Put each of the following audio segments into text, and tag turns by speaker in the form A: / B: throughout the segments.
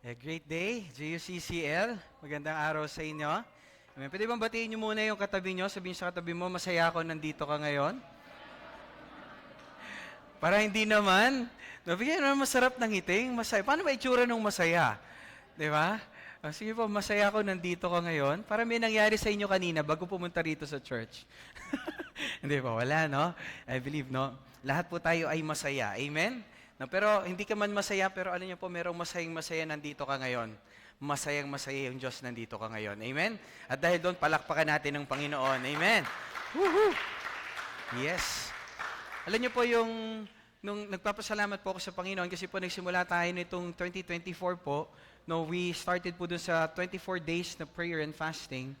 A: Great day, GUCCL. Magandang araw sa inyo. Amen. Pwede bang batiin niyo muna yung katabi niyo? Sabihin sa katabi mo, masaya ako nandito ka ngayon. Para hindi naman, nabigyan naman masarap ng ngiting, masaya. Paano ba itsura ng masaya? Di ba? Sige po, masaya ako nandito ka ngayon. Para may nangyari sa inyo kanina bago pumunta rito sa church. Hindi pa, wala, no? I believe, no? Lahat po tayo ay masaya. Amen? No, pero hindi ka man masaya, pero alam niyo po, merong masayang-masaya nandito ka ngayon. Masayang-masaya yung Diyos nandito ka ngayon. Amen? At dahil doon, palakpakan natin ng Panginoon. Amen? Woohoo! Yes. Alam niyo po nung nagpapasalamat po ako sa Panginoon kasi po nagsimula tayo nitong 2024 po, no, we started po dun sa 24 days na prayer and fasting.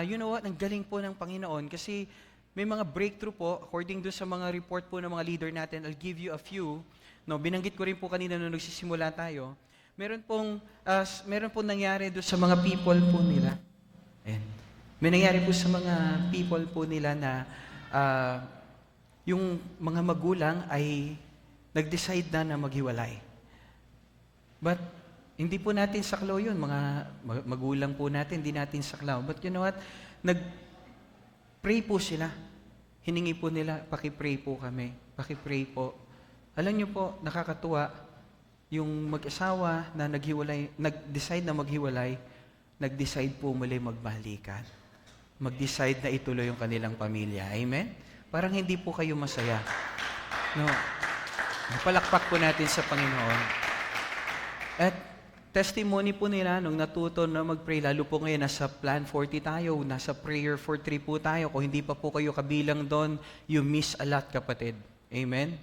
A: You know what? Ang galing po ng Panginoon kasi may mga breakthrough po according dun sa mga report po ng mga leader natin. I'll give you a few. No, binanggit ko rin po kanina nung nagsisimula tayo. Meron pong nangyari doon sa mga people po nila. Ayan. May nangyari po sa mga people po nila na yung mga magulang ay nag-decide na maghiwalay. But hindi po natin saklaw yun, mga magulang po natin, hindi natin saklaw. But you know what? Nag-pray po sila. Hiningi po nila, paki-pray po kami. Paki-pray po. Alam niyo po, nakakatuwa, yung mag-asawa na nag-decide na maghiwalay, nag-decide po muli magbalikan. Mag-decide na ituloy yung kanilang pamilya. Amen? Parang hindi po kayo masaya. No. Palakpak po natin sa Panginoon. At testimony po nila nung natuto na mag-pray, lalo po ngayon nasa Plan 40 tayo, nasa Prayer for 3 po tayo. Kung hindi pa po kayo kabilang doon, you miss a lot, kapatid. Amen?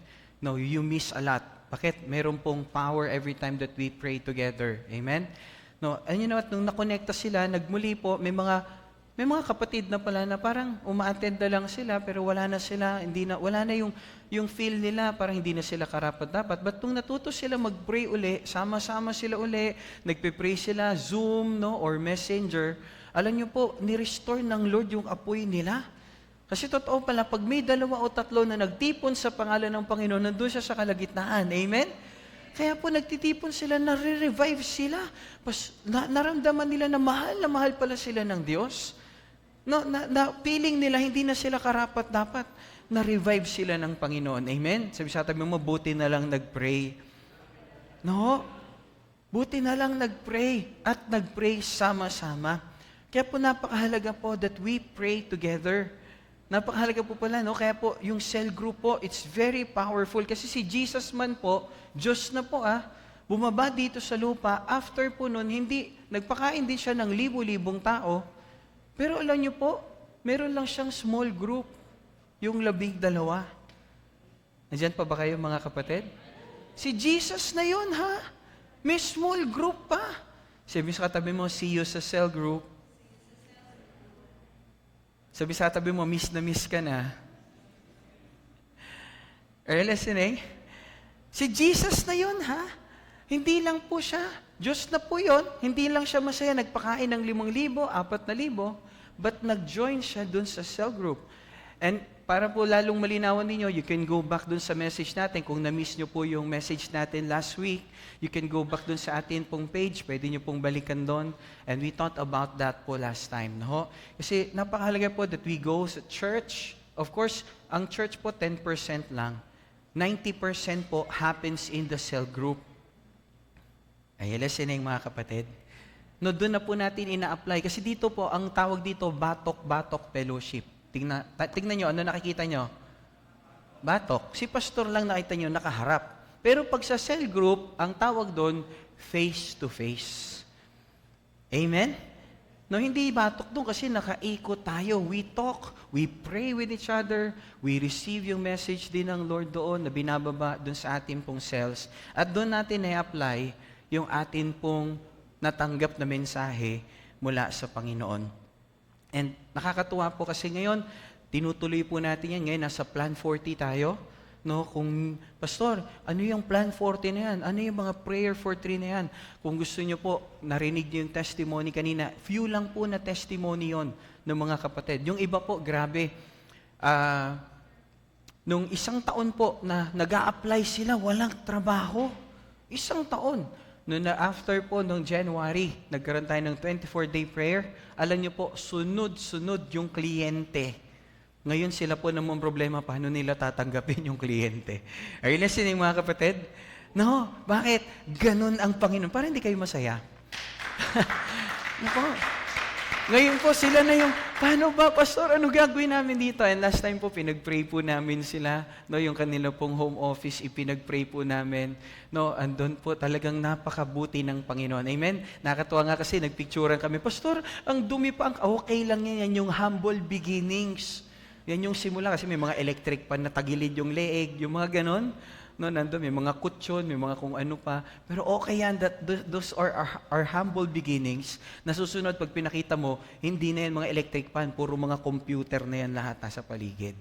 A: No, you miss a lot. Bakit? Meron pong power every time that we pray together. Amen? No, and you know what? Nung nakonekta sila, nagmuli po, may mga kapatid na pala na parang uma-attend na lang sila pero wala na sila, wala na yung feel nila, parang hindi na sila karapat-dapat. But nung natuto sila mag-pray uli, sama-sama sila uli, nagpe-pray sila, Zoom, no, or Messenger, alam niyo po, ni-restore ng Lord yung apoy nila. Kasi totoo pala, pag may 2 o 3 na nagtipon sa pangalan ng Panginoon, nandun siya sa kalagitnaan. Amen? Kaya po nagtitipon sila, nare-revive sila. Naramdaman nila na mahal pala sila ng Diyos. No, feeling nila, hindi na sila karapat-dapat. Na-revive sila ng Panginoon. Amen? Sabi sa tabi mo, buti na lang nag-pray. No? Buti na lang nag-pray at nag-pray sama-sama. Kaya po napakahalaga po that we pray together. Napakahalaga po pala, no? Kaya po, yung cell group po, it's very powerful. Kasi si Jesus man po, Diyos na po bumaba dito sa lupa. After po nun, nagpakain din siya ng libo-libong tao. Pero alam niyo po, meron lang siyang small group, yung 12. Nandiyan pa ba kayo, mga kapatid? Si Jesus na yun, May small group pa. Sabi sa katabi mo, see you sa cell group. Sabi sa tabi mo, miss na miss ka na. Are you listening? Si Jesus na yun, Hindi lang po siya. Diyos na po yun. Hindi lang siya masaya. Nagpakain ng 5,000, 4,000. But nag-join siya dun sa cell group. And para po lalong malinawan ninyo, you can go back dun sa message natin. Kung na-miss nyo po yung message natin last week, you can go back dun sa atin pong page. Pwede nyo pong balikan dun. And we thought about that po last time. No? Kasi napakahalaga po that we go sa church. Of course, ang church po 10% lang. 90% po happens in the cell group. Ay, listening mga kapatid. No, doon na po natin ina-apply. Kasi dito po, ang tawag dito, batok-batok fellowship. Tingnan nyo, ano nakikita nyo? Batok. Si pastor lang nakita nyo, nakaharap. Pero pag sa cell group, ang tawag doon, face-to-face. Amen? No, hindi batok doon kasi nakaikot tayo. We talk, we pray with each other, we receive yung message din ng Lord doon na binababa doon sa ating pong cells. At doon natin na-apply yung atin pong natanggap na mensahe mula sa Panginoon. And nakakatuwa po kasi ngayon, tinutuloy po natin yan. Ngayon, nasa Plan 40 tayo. No? Kung, Pastor, ano yung Plan 40 na yan? Ano yung mga Prayer for 3 na yan? Kung gusto nyo po, narinig nyo yung testimony kanina, few lang po na testimony yon ng mga kapatid. Yung iba po, grabe. Nung 1 taon po na nag-a-apply sila, walang trabaho. 1 taon. no na after po nung January, nagkaroon tayo ng 24-day prayer, alam niyo po, sunod-sunod yung kliyente. Ngayon sila po namang problema, paano nila tatanggapin yung kliyente? Are you listening, mga kapatid? No, bakit? Ganun ang Panginoon. Para hindi kayo masaya. Nako. Ngayon po, sila na yung, paano ba, Pastor, ano gagawin namin dito? And last time po, pinag-pray po namin sila, no, yung kanila pong home office, ipinag-pray po namin, no, andun po talagang napakabuti ng Panginoon. Amen? Nakatuwa nga kasi, nagpicturean kami, Pastor, ang dumi pa, okay lang yan yung humble beginnings. Yan yung simula, kasi may mga electric pan na tagilid yung leeg, yung mga ganon. No, nandun, may mga kutsyon, may mga kung ano pa. Pero okay yan, that those are our humble beginnings. Nasusunod, pag pinakita mo, hindi na yan mga electric pan, puro mga computer na yan lahat nasa paligid.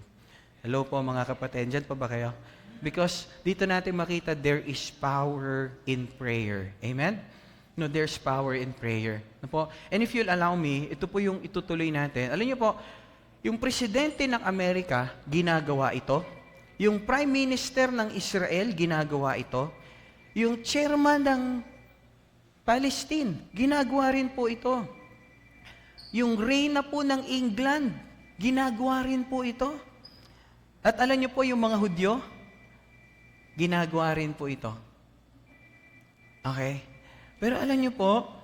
A: Hello po mga kapatid, dyan pa ba kayo? Because dito natin makita, there is power in prayer. Amen? No, there's power in prayer. No po? And if you'll allow me, ito po yung itutuloy natin. Alam niyo po, yung presidente ng Amerika, ginagawa ito. Yung Prime Minister ng Israel, ginagawa ito. Yung chairman ng Palestine, ginagawa rin po ito. Yung reyna po ng England, ginagawa rin po ito. At alam niyo po yung mga Hudyo, ginagawa rin po ito. Okay? Pero alam niyo po,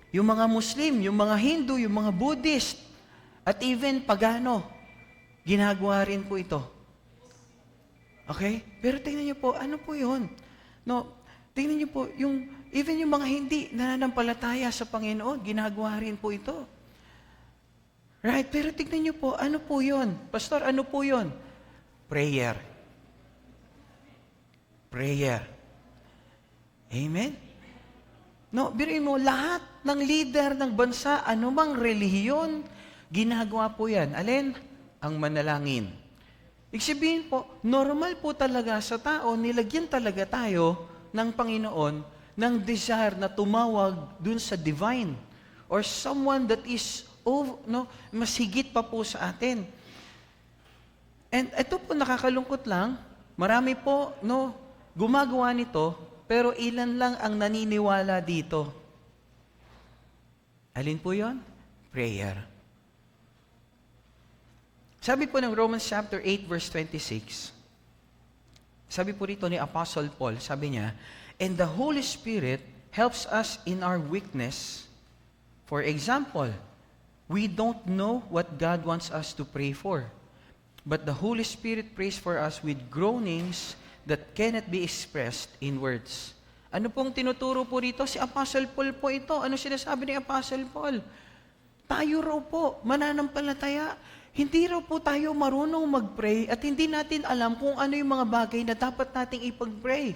A: yung mga Muslim, yung mga Hindu, yung mga Buddhist, at even pagano, ginagawa rin po ito. Okay? Pero tingnan niyo po, ano po yun? No, tingnan niyo po, even yung mga hindi nananampalataya sa Panginoon, ginagawa rin po ito. Right? Pero tingnan niyo po, ano po yun? Pastor, ano po yun? Prayer. Prayer. Amen? No, biruin mo, lahat ng leader ng bansa, anumang relihiyon, ginagawa po yan. Alin? Ang manalangin. Ibig sabihin po, normal po talaga sa tao, nilagyan talaga tayo ng Panginoon ng desire na tumawag dun sa divine or someone that is mas higit pa po sa atin. And ito po nakakalungkot lang, marami po gumagawa nito, pero ilan lang ang naniniwala dito. Alin po yon? Prayer. Sabi po ng Romans chapter 8 verse 26, sabi po rito ni Apostle Paul, sabi niya, and the Holy Spirit helps us in our weakness. For example, we don't know what God wants us to pray for, but the Holy Spirit prays for us with groanings that cannot be expressed in words. Ano pong tinuturo po rito? Si Apostle Paul po ito. Ano sinasabi ni Apostle Paul? Tayo raw po, mananampalataya, hindi raw po tayo marunong mag-pray at hindi natin alam kung ano yung mga bagay na dapat nating ipag-pray.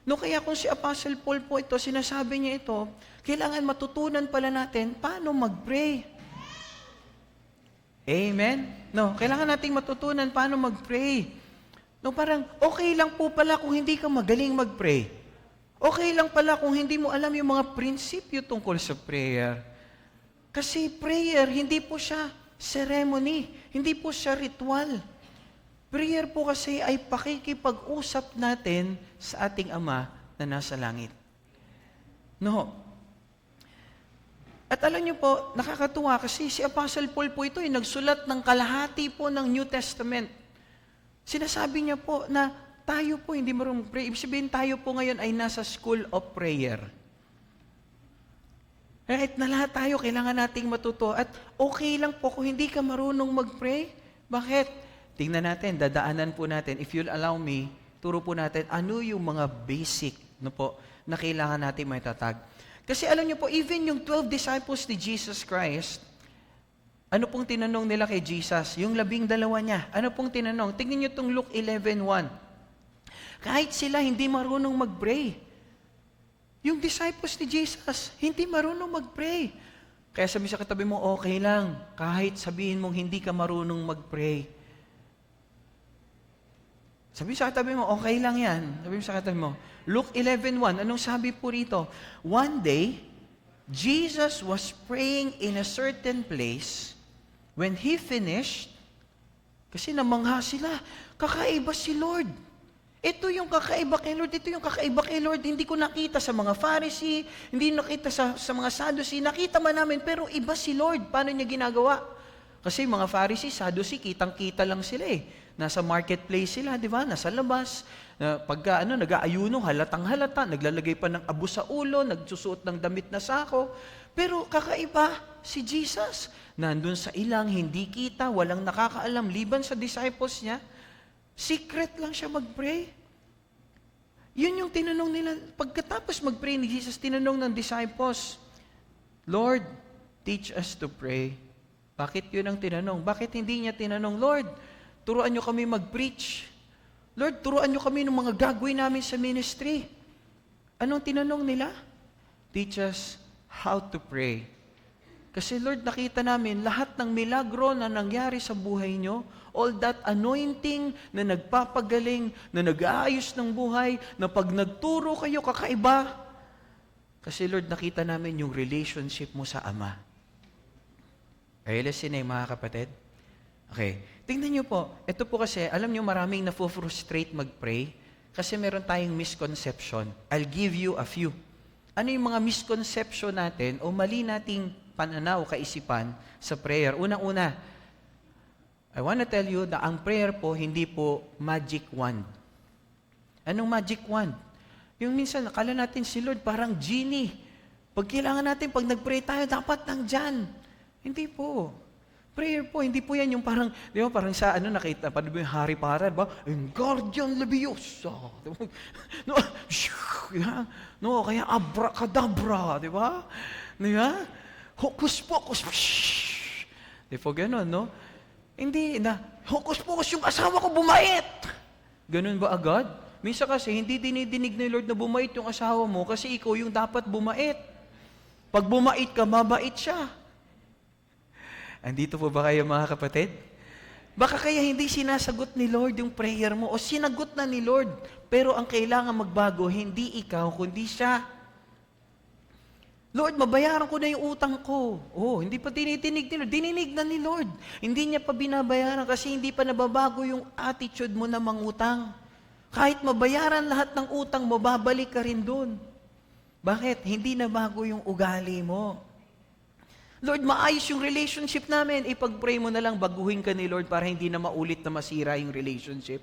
A: No, kaya kung si Apostle Paul po ito, sinasabi niya ito, kailangan matutunan pala natin paano mag-pray. Amen? No, kailangan nating matutunan paano mag-pray. No, parang okay lang po pala kung hindi ka magaling mag-pray. Okay lang pala kung hindi mo alam yung mga prinsipyo tungkol sa prayer. Kasi prayer, hindi po siya ceremony, hindi po siya ritual. Prayer po kasi ay pakikipag-usap natin sa ating Ama na nasa langit. No. At alam niyo po, nakakatuwa kasi si Apostle Paul po ito ay nagsulat ng kalahati po ng New Testament. Sinasabi niya po na tayo po hindi marunong pray. Ibig sabihin tayo po ngayon ay nasa school of prayer. Right? Na lahat tayo kailangan nating matuto. At okay lang po kung hindi ka marunong mag-pray. Bakit? Tingnan natin, dadaanan po natin. If you'll allow me, turo po natin ano yung mga basic na kailangan natin maitatag. Kasi alam niyo po, even yung 12 disciples ni Jesus Christ, ano pong tinanong nila kay Jesus? Yung 12 niya. Ano pong tinanong? Tingnan niyo itong Luke 11:1. Kahit sila hindi marunong mag-pray, yung disciples ni Jesus, hindi marunong mag-pray. Kaya sabi sa katabi mo, okay lang, kahit sabihin mong hindi ka marunong mag-pray. Sabi sa katabi mo, okay lang yan. Sabi sa katabi mo, Luke 11:1, anong sabi po rito? One day, Jesus was praying in a certain place. When He finished, kasi namangha sila, kakaiba si Lord. Ito yung kakaiba kay Lord, ito yung kakaiba kay Lord. Hindi ko nakita sa mga Pharisee, hindi nakita sa mga Sadducee, nakita man namin, pero iba si Lord. Paano niya ginagawa? Kasi mga Pharisee, Sadducee, kitang-kita lang sila eh. Nasa marketplace sila, di ba? Nasa labas. Pagka nag-aayuno, halatang-halata, naglalagay pa ng abo sa ulo, nagsusuot ng damit na sako. Pero kakaiba si Jesus. Nandun sa ilang, hindi kita, walang nakakaalam, liban sa disciples niya. Secret lang siya mag-pray. Yun yung tinanong nila. Pagkatapos mag-pray ni Jesus, tinanong ng disciples, Lord, teach us to pray. Bakit yun ang tinanong? Bakit hindi niya tinanong, Lord, turuan niyo kami mag-preach. Lord, turuan niyo kami ng mga gagawin namin sa ministry. Anong tinanong nila? Teach us how to pray. Kasi Lord, nakita namin lahat ng milagro na nangyari sa buhay niyo, all that anointing na nagpapagaling, na nag-aayos ng buhay, na pag nagturo kayo kakaiba. Kasi Lord, nakita namin yung relationship mo sa Ama. Are you listening, mga kapatid? Okay. Tingnan niyo po. Ito po kasi, alam niyo maraming na-frustrate mag-pray kasi meron tayong misconception. I'll give you a few. Ano yung mga misconception natin o mali nating pananaw, kaisipan sa prayer? Unang-una, I want to tell you na ang prayer po, hindi po magic wand. Anong magic wand? Yung minsan, nakala natin si Lord parang genie. Pag kailangan natin, pag nag-pray tayo, dapat nandyan. Hindi po. Prayer po, hindi po yan yung parang, di ba, parang sa nakita, paano ba yung Harry Potter, ba? Yung Guardian Leviosa. No, kaya abracadabra, di ba? Di ba? Hokus pokus. Di po ganun, no? Hindi na, hokus pokus yung asawa ko bumait. Ganun ba agad? Minsan kasi, hindi dinidinig ni Lord na bumait yung asawa mo kasi ikaw yung dapat bumait. Pag bumait ka, mabait siya. Andito po ba kayo, mga kapatid? Baka kaya hindi sinasagot ni Lord yung prayer mo o sinagot na ni Lord, pero ang kailangan magbago, hindi ikaw, kundi siya. Lord, mabayaran ko na yung utang ko. Oh, hindi pa tinitinig ni Lord. Dininig na ni Lord. Hindi niya pa binabayaran kasi hindi pa nababago yung attitude mo na mangutang. Kahit mabayaran lahat ng utang mo, babalik ka rin doon. Bakit? Hindi na bago yung ugali mo. Lord, maayos yung relationship namin. Ipag-pray mo na lang, baguhin ka ni Lord para hindi na maulit na masira yung relationship.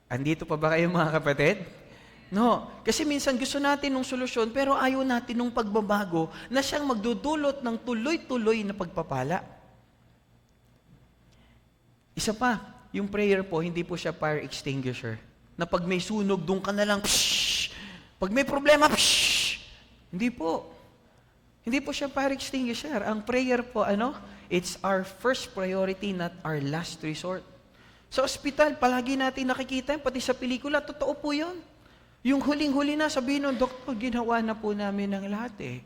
A: Andito pa ba kayo, mga kapatid? No, kasi minsan gusto natin ng solusyon pero ayaw natin ng pagbabago na siyang magdudulot ng tuloy-tuloy na pagpapala. Isa pa, yung prayer po, hindi po siya fire extinguisher. Na pag may sunog, doon ka na lang, pshh! Pag may problema, pshh! Hindi po. Hindi po siya fire extinguisher. Ang prayer po, it's our first priority, not our last resort. Sa ospital, palagi natin nakikita, pati sa pelikula, totoo po yun. Yung huling-huli na, sabihin ng doktor, ginawa na po namin ng lahat eh.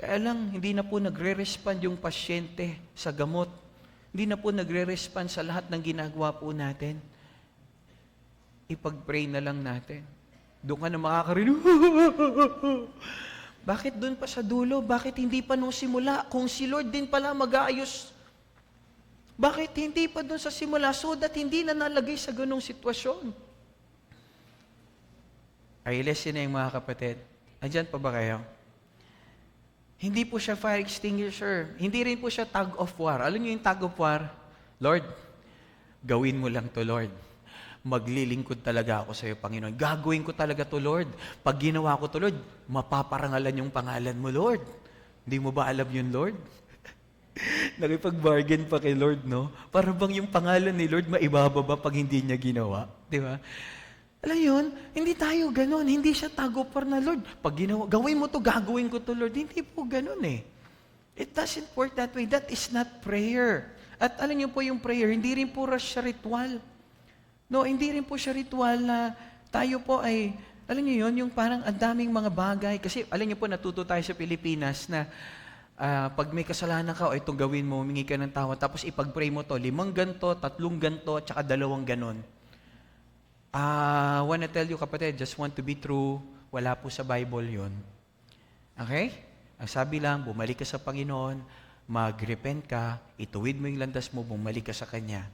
A: Kaya lang, hindi na po nagre-respond yung pasyente sa gamot. Hindi na po nagre-respond sa lahat ng ginagawa po natin. Ipag-pray na lang natin. Doon ka na makakarinig. Bakit doon pa sa dulo? Bakit hindi pa nung simula? Kung si Lord din pala mag-aayos, bakit hindi pa doon sa simula so that hindi na nalagay sa ganong sitwasyon? Are you listening, mga kapatid? Andyan pa ba kayo? Hindi po siya fire extinguisher. Hindi rin po siya tug of war. Alam niyo yung tug of war? Lord, gawin mo lang to, Lord. Maglilingkod talaga ako sa iyo, Panginoon. Gagawin ko talaga to, Lord. Pag ginawa ko to, Lord, mapaparangalan yung pangalan mo, Lord. Hindi mo ba alam yun, Lord? Nakipag-bargain pa kay Lord, no? Para bang yung pangalan ni Lord maibababa pag hindi niya ginawa? Di ba? Alam yun, hindi tayo ganun. Hindi siya tagopar na, Lord. Pag ginawa, gawin mo to, gagawin ko to, Lord. Hindi po ganun eh. It doesn't work that way. That is not prayer. At alam niyo po yung prayer, hindi rin po siya ritual. No, hindi rin po siya ritual na tayo po ay, alam niyo yun, yung parang ang daming mga bagay. Kasi alam niyo po, natuto tayo sa Pilipinas na pag may kasalanan ka, o itong gawin mo, humingi ka ng tawad, tapos ipag-pray mo to, 5 ganto, 3 ganto, tsaka 2 ganon. Wanna tell you, kapatid, just want to be true, wala po sa Bible yun. Okay? Ang sabi lang, bumalik ka sa Panginoon, mag-repent ka, ituwid mo yung landas mo, bumalik ka sa Kanya.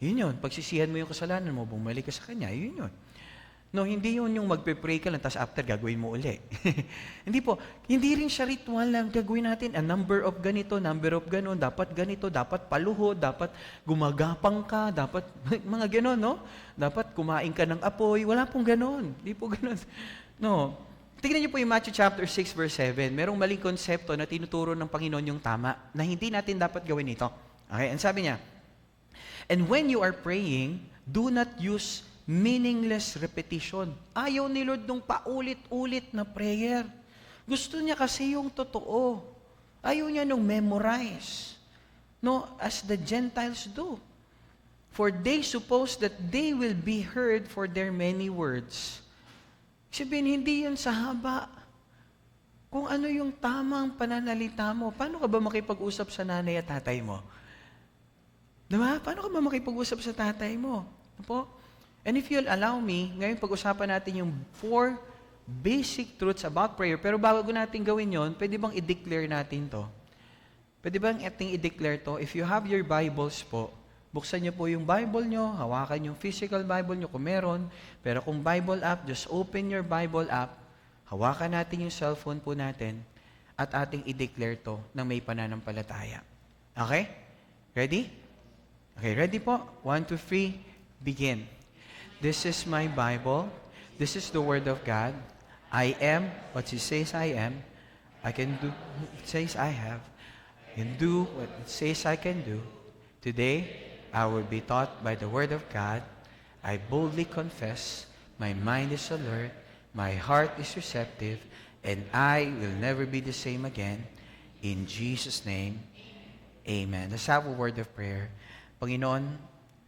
A: Yun yun. Pagsisihan mo yung kasalanan mo, bumalik ka sa Kanya, yun yun. No, hindi yun yung magpe-pray ka lang, tapos after gagawin mo uli. Hindi po. Hindi rin siya ritual lang gagawin natin. A number of ganito, number of ganon, dapat ganito, dapat paluhod, dapat gumagapang ka, dapat mga ganon, no? Dapat kumain ka ng apoy. Wala pong ganon. Hindi po ganon. No. Tingnan niyo po yung Matthew chapter 6 verse 7. Merong maling konsepto na tinuturo ng Panginoon yung tama, na hindi natin dapat gawin ito. Okay? And sabi niya, and when you are praying, do not use meaningless repetition. Ayaw ni Lord nung paulit-ulit na prayer. Gusto niya kasi yung totoo. Ayaw niya nung memorize. No, as the Gentiles do. For they suppose that they will be heard for their many words. Sabihin, hindi yun sa haba. Kung ano yung tamang pananalita mo, paano ka ba makipag-usap sa nanay at tatay mo? Diba? Paano ka ba makipag-usap sa tatay mo? Ano po? And if you'll allow me, ngayon pag-usapan natin yung 4 basic truths about prayer. Pero bago natin gawin yon, pwede bang i-declare natin to? Pwede bang ating i-declare to? If you have your Bibles po, buksan niyo po yung Bible niyo, hawakan yung physical Bible niyo kung meron. Pero kung Bible app, just open your Bible app, hawakan natin yung cellphone po natin, at ating i-declare to na may pananampalataya. Okay? Ready? Okay, ready po? 1, 2, 3, begin. This is my Bible. This is the Word of God. I am what it says I am. I can do what it says I have. I can do what it says I can do. Today, I will be taught by the Word of God. I boldly confess. My mind is alert. My heart is receptive. And I will never be the same again. In Jesus' name, Amen. Let's have a word of prayer. Panginoon,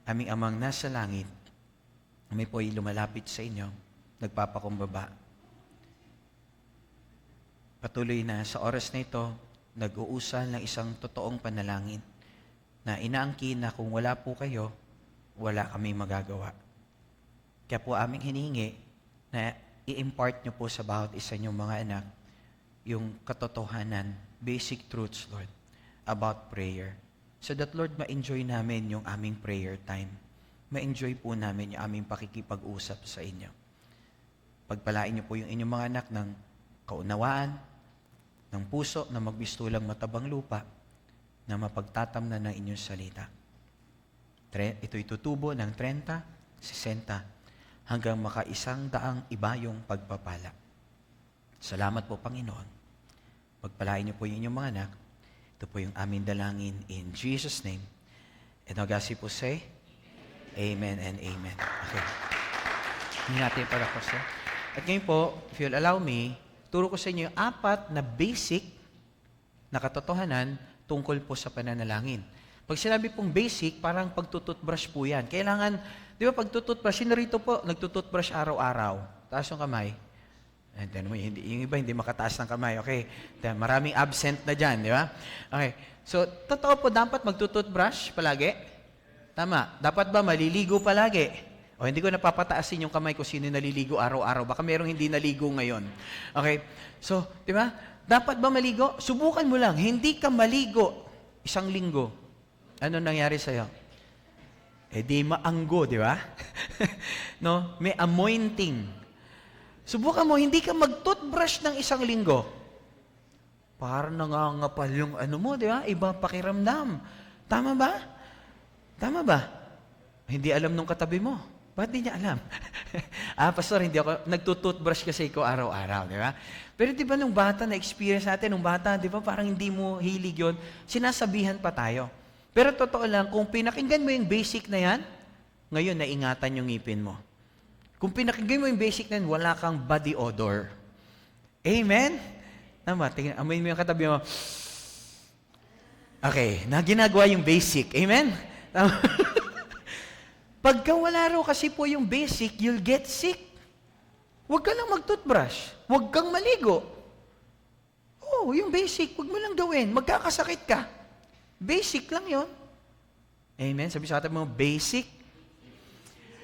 A: aming amang nasa langit, kami po ay lumalapit sa inyo, nagpapakumbaba. Patuloy na sa oras na ito, nag-uusal ng isang totoong panalangin na inaangkin na kung wala po kayo, wala kami magagawa. Kaya po aming hinihingi na i-impart nyo po sa bawat isa nyong mga anak yung katotohanan, basic truths, Lord, about prayer. So that, Lord, ma-enjoy namin yung aming prayer time. Ma-enjoy po namin yung aming pakikipag-usap sa inyo. Pagpalain niyo po yung inyong mga anak ng kaunawaan, ng puso na magbistulang matabang lupa, na mapagtatamnan ng inyong salita. Ito'y tutubo ng 30, 60, hanggang makaisang daang iba yung pagpapala. Salamat po, Panginoon. Pagpalain niyo po yung inyong mga anak. Ito po yung aming dalangin in Jesus' name. And all God's people say, Amen and Amen. Okay. Hindi natin para ko sa. At ngayon po, if you'll allow me, turo ko sa inyo yung 4 na basic na katotohanan tungkol po sa pananalangin. Pag sinabi pong basic, parang pagtututbrush po yan. Kailangan, di ba pagtututbrush, sino rito po nagtututbrush araw-araw? Taas yung kamay. And then, yung iba hindi makataas ng kamay. Okay. Then, maraming absent na dyan, di ba? Okay. So, totoo po, dapat magtututbrush palagi? Tama. Dapat ba maliligo palagi? O hindi ko napapataasin yung kamay ko sino naliligo araw-araw. Baka merong hindi naligo ngayon. Okay? So, di ba? Dapat ba maligo? Subukan mo lang. Hindi ka maligo 1 linggo. Ano nangyari sa'yo? Eh di maanggo, di ba? No? May anointing. Subukan mo, hindi ka mag-toothbrush ng 1 linggo. Parang nangangapal yung ano mo, di ba? Iba pakiramdam. Tama ba? Tama ba? Hindi alam nung katabi mo. Ba't di niya alam? Pastor, hindi ako, nagtututbrush kasi ko araw-araw, di ba? Pero di ba nung bata, na-experience natin, nung bata, di ba parang hindi mo hilig yun, sinasabihan pa tayo. Pero totoo lang, kung pinakinggan mo yung basic na yan, ngayon, naingatan yung ngipin mo. Kung pinakinggan mo yung basic na yan, wala kang body odor. Amen? Tama, tingnan, amoy mo yung katabi mo. Okay, na ginagawa yung basic. Amen? Pagka wala raw kasi po yung basic, you'll get sick. Huwag ka lang mag-toothbrush. Huwag kang maligo. Oh, yung basic, huwag mo lang gawin. Magkakasakit ka. Basic lang yon. Amen? Sabi sa atin mo, basic.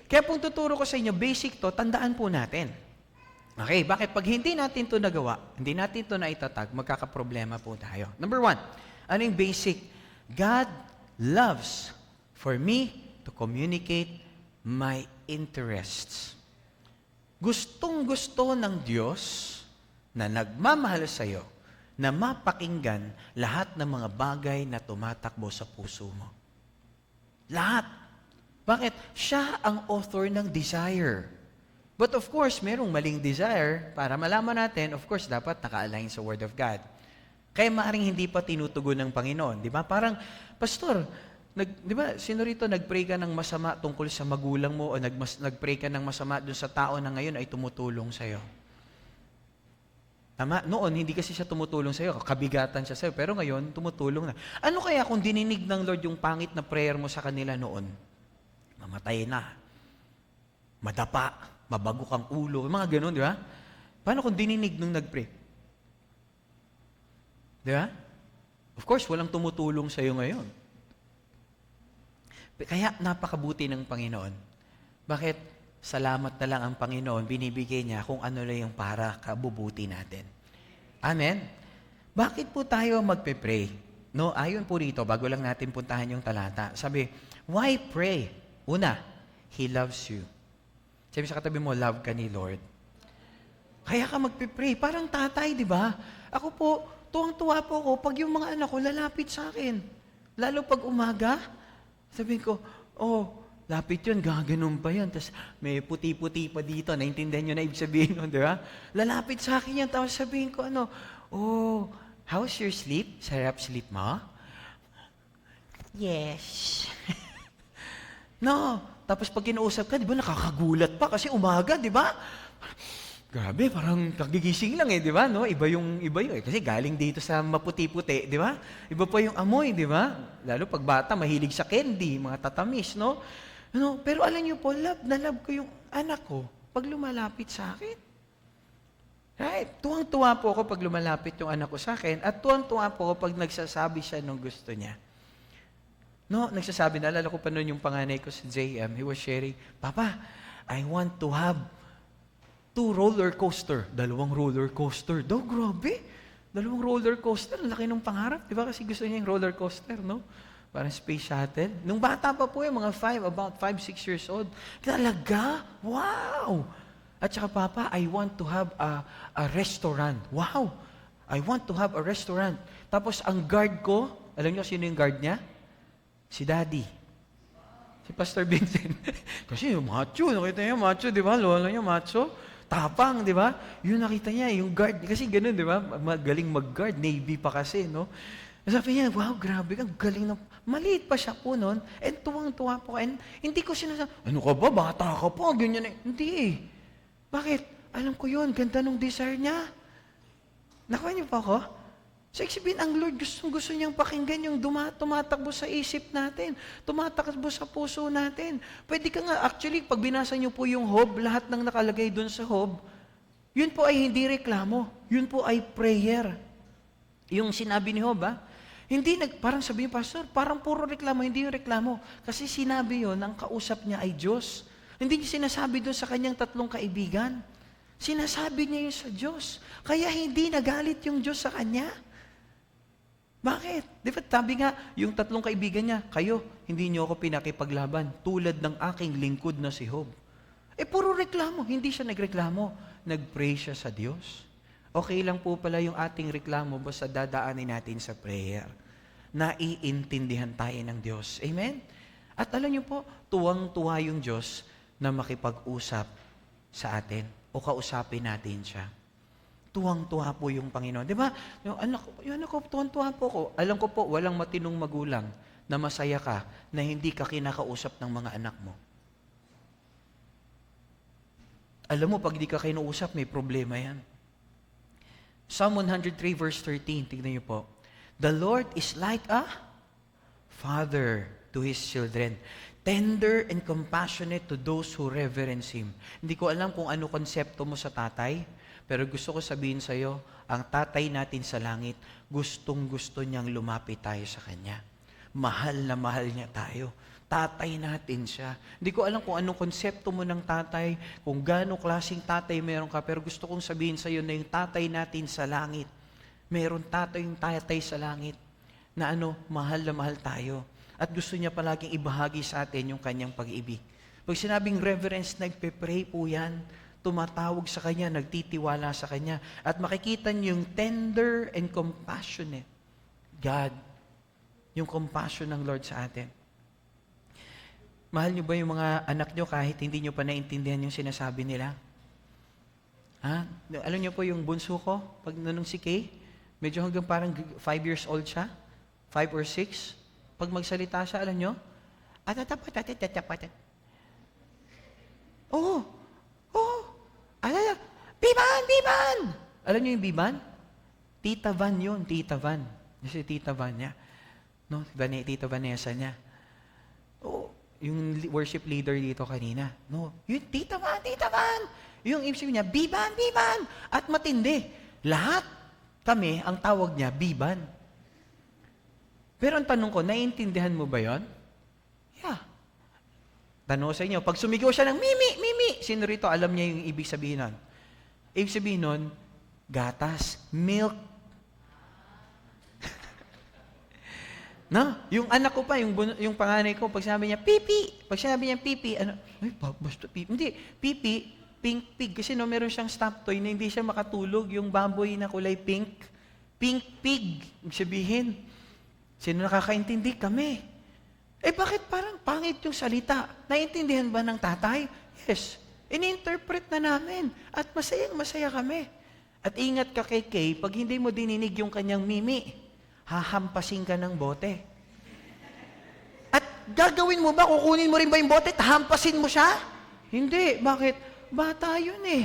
A: Kaya pong tuturo ko sa inyo, basic to, tandaan po natin. Okay, bakit? Pag hindi natin to nagawa, hindi natin to naitatag, magkakaproblema po tayo. Number 1, ano yung basic? God loves for me to communicate my interests. Gustong-gusto ng Diyos na nagmamahal sa iyo na mapakinggan lahat ng mga bagay na tumatakbo sa puso mo. Lahat. Bakit? Siya ang author ng desire. But of course, merong maling desire. Para malaman natin, of course, dapat naka-align sa Word of God. Kaya maaaring hindi pa tinutugon ng Panginoon. Di ba? Parang, Pastor, di ba, sino rito nag-pray ka ng masama tungkol sa magulang mo o nag-pray ka ng masama dun sa tao na ngayon ay tumutulong sa'yo? Tama? Noon, hindi kasi siya tumutulong sa'yo. Kabigatan siya sa'yo. Pero ngayon, tumutulong na. Ano kaya kung dininig ng Lord yung pangit na prayer mo sa kanila noon? Mamatay na. Madapa. Mabagok ang ulo. Mga ganun, di ba? Paano kung dininig nung nag-pray? Di ba? Of course, walang tumutulong sa'yo ngayon. Kaya napakabuti ng Panginoon. Bakit? Salamat na lang ang Panginoon, binibigay niya kung ano lang yung para kabubuti natin. Amen? Bakit po tayo magpe-pray? No, ayon po rito, bago lang natin puntahan yung talata. Sabi, why pray? Una, He loves you. Sabi sa katabi mo, love ka ni Lord. Kaya ka magpe-pray. Parang tatay, di ba? Ako po, tuwang-tuwa po ako pag yung mga anak ko lalapit sa akin. Lalo pag umaga, sabihin ko, oh, lapit yun, gaganon pa yun. Tapos may puti-puti pa dito. Naintindihan nyo na ibig sabihin nun, di ba? Lalapit sa akin yan. Tapos sabihin ko, oh, how's your sleep? Sarap sleep mo? Yes. No. Tapos pag kinausap ka, di ba, nakakagulat pa kasi umaga, di ba? Grabe, parang kagigising lang di ba? No? Iba yung kasi galing dito sa maputi-puti, di ba? Iba pa yung amoy, di ba? Lalo pag bata, mahilig sa candy, mga tatamis, no? Pero alam niyo po, love na love ko yung anak ko pag lumalapit sa akin. Right? Tuwang-tuwa po ako pag lumalapit yung anak ko sa akin at tuwang-tuwa po ako pag nagsasabi siya ng gusto niya. No, nagsasabi, naalala ko pa noon yung panganay ko sa JM, he was sharing, Papa, I want to have 2 roller coaster. 2 roller coaster. Daw, grabe. 2 roller coaster. Ang laki ng pangarap. Di ba kasi gusto niya yung roller coaster, no? Parang space shuttle. Nung bata pa po yung mga about 5, 6 years old. Talaga? Wow! At saka, Papa, I want to have a restaurant. Wow! I want to have a restaurant. Tapos, ang guard ko, alam niyo sino yung guard niya? Si Daddy. Si Pastor Vincent. Kasi yung macho, nakita niya macho, di ba? Lola niya macho. Tapang, di ba? Yun nakita niya, yung guard. Kasi ganun, di ba? Magaling mag-guard. Navy pa kasi, no? Sabi niya, wow, grabe, ang galing na. Maliit pa siya po noon. And tuwang-tuwa po. And hindi ko sinasabi, ano ka ba? Bata ka pa. Ganyan eh. Hindi eh. Bakit? Alam ko yun. Ganda nung desire niya. Nakuha niyo pa ako? So, sabihin, ang Lord gusto niyang pakinggan yung tumatakbo sa isip natin, tumatakbo sa puso natin. Pwede ka nga, actually, pag binasa niyo po yung Job, lahat ng nakalagay doon sa Job, yun po ay hindi reklamo. Yun po ay prayer. Yung sinabi ni Job, hindi parang sabi niyo, Pastor, parang puro reklamo, hindi yung reklamo. Kasi sinabi yun, ang kausap niya ay Diyos. Hindi niya sinasabi doon sa kanyang 3 kaibigan. Sinasabi niya yun sa Diyos. Kaya hindi nagalit yung Diyos sa kanya. Bakit? Di ba sabi nga, yung 3 kaibigan niya, kayo, hindi niyo ako pinakipaglaban, tulad ng aking lingkod na si Job. Puro reklamo. Hindi siya nagreklamo. Nag-pray siya sa Diyos. Okay lang po pala yung ating reklamo, basta dadaanin natin sa prayer. Naiintindihan tayo ng Diyos. Amen? At alam niyo po, tuwang-tuwa yung Diyos na makipag-usap sa atin o kausapin natin siya. Tuwang-tuwa po yung Panginoon. Di ba? Yung anak ko, tuwang-tuwa po ko. Alam ko po, walang matinong magulang na masaya ka na hindi ka kinakausap ng mga anak mo. Alam mo, pag di ka kinuusap, may problema yan. Psalm 103 verse 13, tignan niyo po. The Lord is like a father to His children, tender and compassionate to those who reverence Him. Hindi ko alam kung ano konsepto mo sa tatay, pero gusto ko sabihin sa iyo, ang tatay natin sa langit, gustong-gusto niyang lumapit tayo sa Kanya. Mahal na mahal niya tayo. Tatay natin siya. Hindi ko alam kung anong konsepto mo ng tatay, kung gaano klaseng tatay meron ka, pero gusto kong sabihin sa iyo na yung tatay natin sa langit, meron tatay sa langit na mahal na mahal tayo. At gusto niya palaging ibahagi sa atin yung kanyang pag-ibig. Pag sinabing reverence, nagpe-pray po yan. Tumatawag sa kanya, nagtitiwala sa kanya. At makikita niyo yung tender and compassionate God. Yung compassion ng Lord sa atin. Mahal niyo ba yung mga anak niyo kahit hindi niyo pa naintindihan yung sinasabi nila? Ha? Alam niyo po yung bunso ko, pag nanong si Kay, medyo hanggang parang 5 years old siya, 5 or 6. Pag magsalita siya, alam niyo, Oo. Oo. Alala. Biban! Biban! Alam niyo yung Biban? Tita Van yun. Tita Van. Kasi Tita Van niya. No? Tita Vanessa niya. Oo. Yung worship leader dito kanina. No? Yung Tita Van! Tita Van! Yung ibig niya, Biban! Biban! At matindi. Lahat kami, ang tawag niya, Biban. Pero ang tanong ko, naiintindihan mo ba yon? Yeah. Tanong sa inyo, pag sumigaw siya ng Mimi, Mimi, sino rito alam niya yung ibig sabihin nun? Ibig sabihin nun, gatas, milk. No? Yung anak ko pa, yung panganay ko, pag sinabi niya, pipi, pag sinabi niya pipi, ano, ay, basta pipi. Hindi, pipi, pink pig. Kasi no, meron siyang stop toy na hindi siya makatulog, yung baboy na kulay pink. Pink pig. Ibig sabihin, sino nakakaintindi? Kami. Eh bakit parang pangit yung salita? Naiintindihan ba ng tatay? Yes. Ini-interpret na namin. At masaya kami. At ingat ka kay Kay, pag hindi mo dininig yung kanyang mimi, hahampasin ka ng bote. At gagawin mo ba, kukunin mo rin ba yung bote, hampasin mo siya? Hindi. Bakit? Bata yun eh.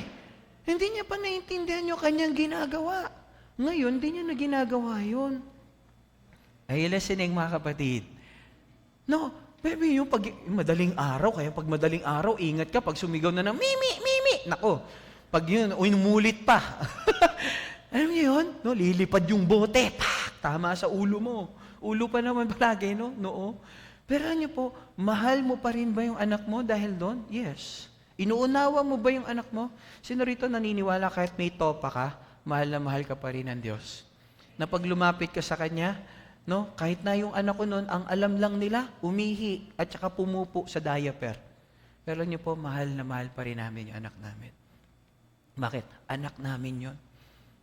A: Hindi niya pa naiintindihan yung kanyang ginagawa. Ngayon, hindi niya na ginagawa yun. Ay, listening mga kapatid. No, baby, yung madaling araw, kaya pag madaling araw, ingat ka, pag sumigaw na ng Mimi, Mimi, nako, pag yun, inulit pa. Alam niyo yun? No, lilipad yung bote, pak, tama sa ulo mo. Ulo pa naman palagi, no? Noo. Pero alam niyo po, mahal mo pa rin ba yung anak mo dahil doon? Yes. Inuunawa mo ba yung anak mo? Sino rito naniniwala kahit may topa ka, mahal na mahal ka pa rin ng Diyos? Na pag lumapit ka sa Kanya, no? Kahit na yung anak ko noon, ang alam lang nila, umihi at saka pumupo sa diaper. Pero niyo po, mahal na mahal pa rin namin yung anak namin. Bakit? Anak namin yon.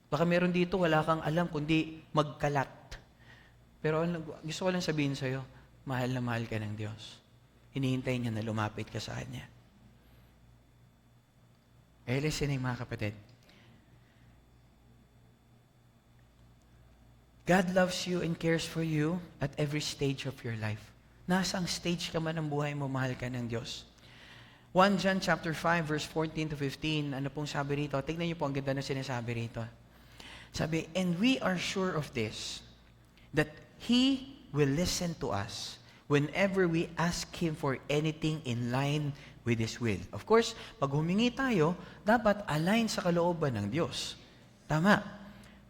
A: Baka meron dito, wala kang alam, kundi magkalat. Pero gusto ko lang sabihin sa'yo, mahal na mahal ka ng Diyos. Hinihintay niya na lumapit ka sa Kanya. Eh, listening mga kapatid. God loves you and cares for you at every stage of your life. Nasang stage ka man ng buhay mo, mahal ka ng Diyos. 1 John chapter 5, verse 14 to 15, ano pong sabi rito? Tignan niyo po, ang ganda na sinasabi rito. Sabi, and we are sure of this, that He will listen to us whenever we ask Him for anything in line with His will. Of course, pag humingi tayo, dapat align sa kalooban ng Diyos. Tama.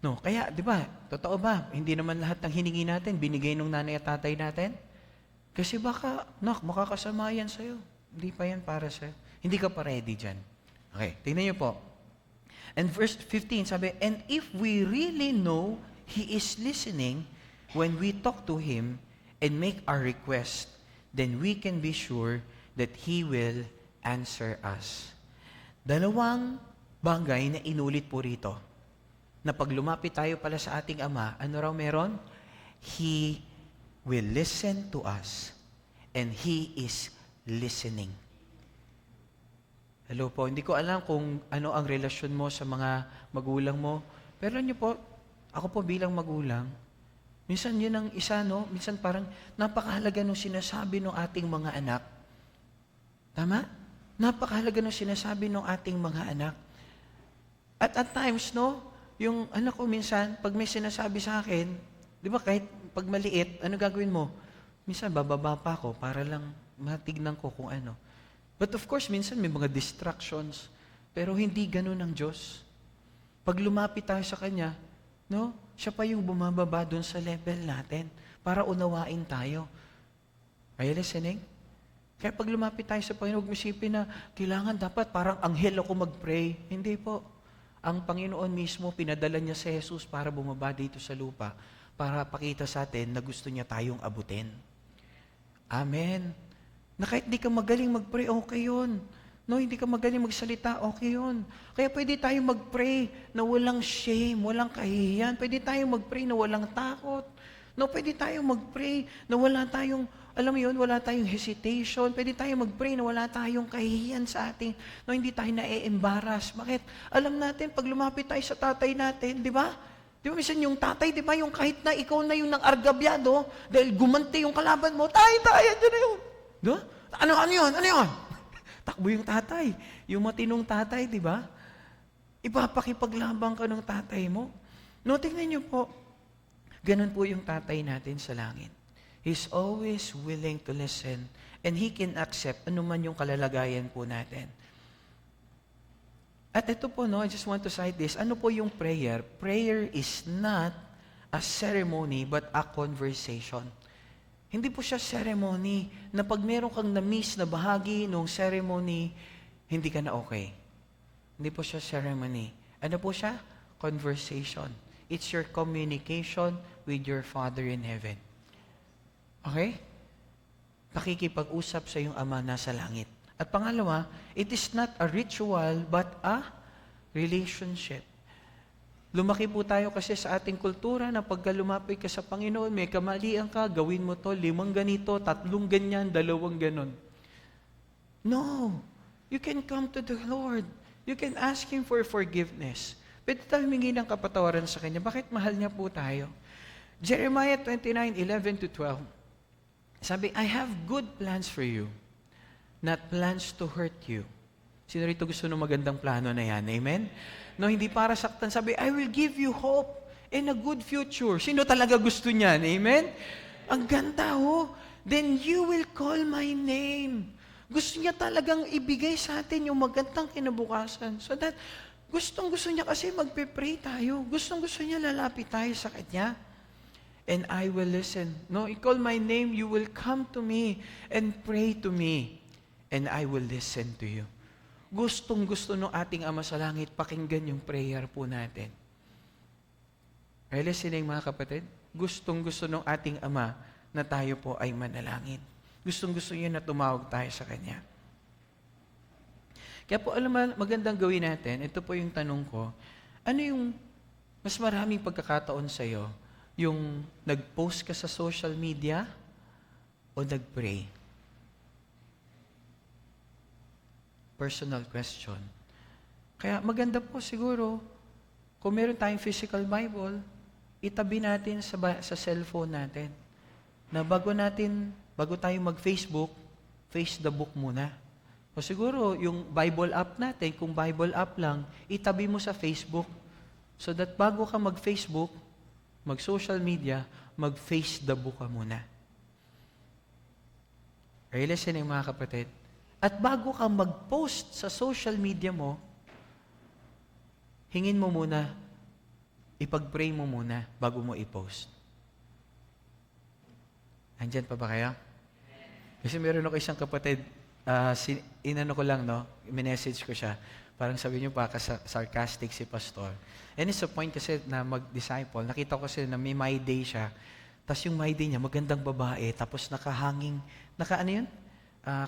A: No, kaya, di ba, totoo ba, hindi naman lahat ng hiningi natin, binigay nung nanay at tatay natin? Kasi baka, makakasama yan sa'yo. Hindi pa yan para sa'yo. Hindi ka pa ready dyan. Okay, tingnan niyo po. And verse 15, sabi, and if we really know He is listening when we talk to Him and make our request, then we can be sure that He will answer us. Dalawang bagay na inulit po rito. Na pag lumapit tayo pala sa ating Ama, ano raw meron? He will listen to us and He is listening. Hello po, hindi ko alam kung ano ang relasyon mo sa mga magulang mo, pero niyo po, ako po bilang magulang, minsan yun ang isa, no? Minsan parang napakahalaga nung sinasabi ng ating mga anak. Tama? Napakahalaga nung sinasabi ng ating mga anak. At times, no? Yung anak ko minsan, pag may sinasabi sa akin, di ba kahit pag maliit, ano gagawin mo? Minsan bababa pa ako para lang matignan ko kung ano. But of course, minsan may mga distractions. Pero hindi ganun ang Diyos. Pag lumapit tayo sa Kanya, no? Siya pa yung bumababa doon sa level natin para unawain tayo. Are you listening? Kaya pag lumapit tayo sa Panginoon, huwag isipin na kailangan dapat parang anghel ako mag-pray. Hindi po. Ang Panginoon mismo, pinadala niya si Jesus para bumaba dito sa lupa, para pakita sa atin na gusto niya tayong abutin. Amen. Na kahit di ka magaling mag-pray, okay yun. No, hindi ka magaling magsalita, okay yun. Kaya pwede tayong mag-pray na walang shame, walang kahihiyan. Pwede tayong mag-pray na walang takot. No, pwede tayong mag-pray na wala tayong, alam mo yun, wala tayong hesitation. Pwede tayong mag-pray na wala tayong kahihiyan sa atin. No, hindi tayo na-embarrass. Bakit? Alam natin, pag lumapit tayo sa tatay natin, di ba? Di ba, minsan yung tatay, di ba, yung kahit na ikaw na yung nang-argabyado, dahil gumanti yung kalaban mo, tay, andyan na yun. Di ba? Ano yun? Ano yun? Takbo yung tatay. Yung matinong tatay, di ba? Ipapakipaglabang ka ng tatay mo. No, tingnan niyo po. Ganun po yung tatay natin sa langit. He's always willing to listen and He can accept anuman yung kalalagayan po natin. At ito po, no, I just want to cite this. Ano po yung prayer? Prayer is not a ceremony but a conversation. Hindi po siya ceremony na pag meron kang na-miss na bahagi ng ceremony, hindi ka na okay. Hindi po siya ceremony. Ano po siya? Conversation. It's your communication with your Father in heaven. Okay? Pakikipag-usap sa iyong Ama nasa langit. At pangalawa, it is not a ritual but a relationship. Lumaki po tayo kasi sa ating kultura na pagka lumapit ka sa Panginoon, may kamalian ka, gawin mo to, 5 ganito, 3 ganyan, 2 ganon. No! You can come to the Lord. You can ask Him for forgiveness. Pwede tayo humingi ng kapatawaran sa Kanya. Bakit mahal niya po tayo? Jeremiah 29:11-12. Sabi, I have good plans for you, not plans to hurt you. Sino rito gusto ng magandang plano na yan? Amen? No, hindi para saktan. Sabi, I will give you hope and a good future. Sino talaga gusto niyan? Amen? Ang ganda ho. Then you will call my name. Gusto niya talagang ibigay sa atin yung magandang kinabukasan. So that, gustong-gusto niya kasi magpe-pray tayo. Gustong-gusto niya lalapit tayo sa Kanya. And I will listen. No, you call my name, you will come to me and pray to me. And I will listen to you. Gustong-gusto ng ating Ama sa Langit, pakinggan yung prayer po natin. Are you listening, mga kapatid? Gustong-gusto ng ating Ama na tayo po ay manalangin. Gustong-gusto niya na tumawag tayo sa Kanya. Kaya po, alam mo, magandang gawin natin, ito po yung tanong ko, ano yung mas maraming pagkakataon sa'yo? Yung nag-post ka sa social media o nag-pray? Personal question. Kaya maganda po siguro, kung meron tayong physical Bible, itabi natin sa cellphone natin. Na bago tayo mag-Facebook, face the book muna. O siguro, yung Bible app natin, kung Bible app lang, itabi mo sa Facebook. So that bago ka mag-Facebook, mag-social media, mag-face the book ka muna. Are you listening, mga kapatid? At bago ka mag-post sa social media mo, hingin mo muna, ipag-pray mo muna bago mo i-post. Andyan pa ba kayo? Kasi meron ako isang kapatid, inano ko lang, no? Minessage ko siya. Parang sabi niyo pa, sarcastic si pastor. And it's a point kasi na mag-disciple. Nakita ko kasi na may my day siya. Tapos yung my day niya, magandang babae. Tapos nakahanging, ano yun?